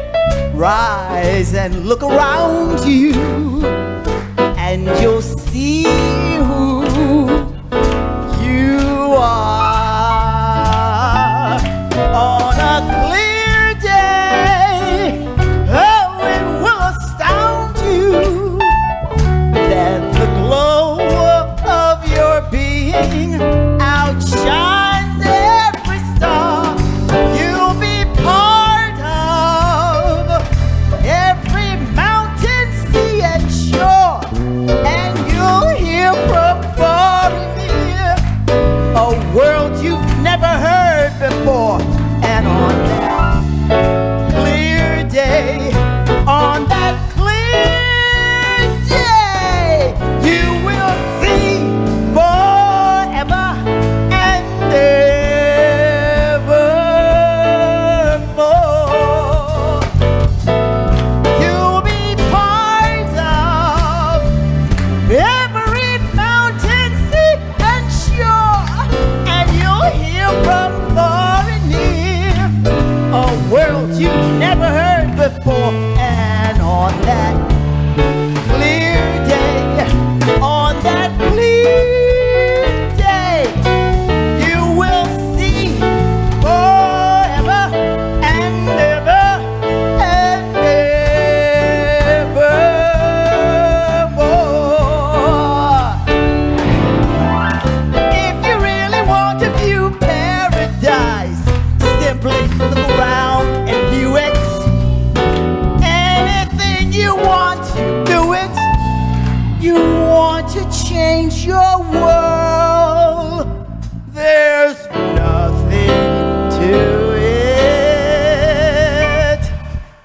rise and look around you, and you'll see who you are. On a clear day, oh, it will astound you that the glow of your being outshines every star. You'll be part of every mountain, sea, and shore, and you'll hear from far and near a world you've never heard before. And on that clear day, on that clear day, you will see forever and evermore. You'll be part of every mountain, sea, and shore, and you'll hear from far and near a world you've never heard before. And on that clear day, on that clear day, you will see forever and ever and evermore. If you really want to view paradise, simply look around and view it. Anything you want to, do it. You want to change your world, there's nothing to it.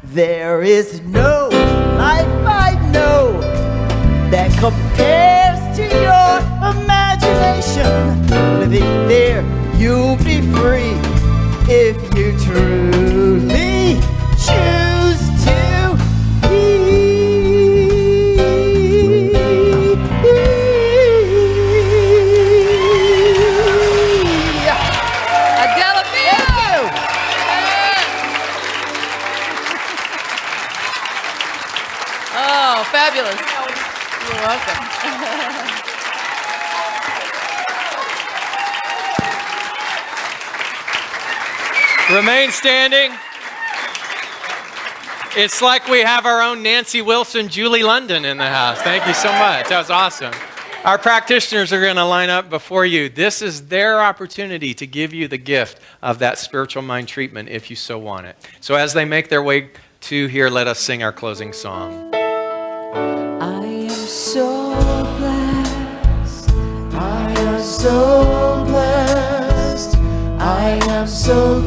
There is no life I know that compares to your imagination. Living there, you'll be free if you truly choose to be. Adela View. Oh, fabulous. You're welcome. Remain standing. It's like we have our own Nancy Wilson, Julie London in the house. Thank you so much. That was awesome. Our practitioners are going to line up before you. This is their opportunity to give you the gift of that spiritual mind treatment if you so want it. So as they make their way to here, let us sing our closing song. I am so blessed. I am so blessed. I am so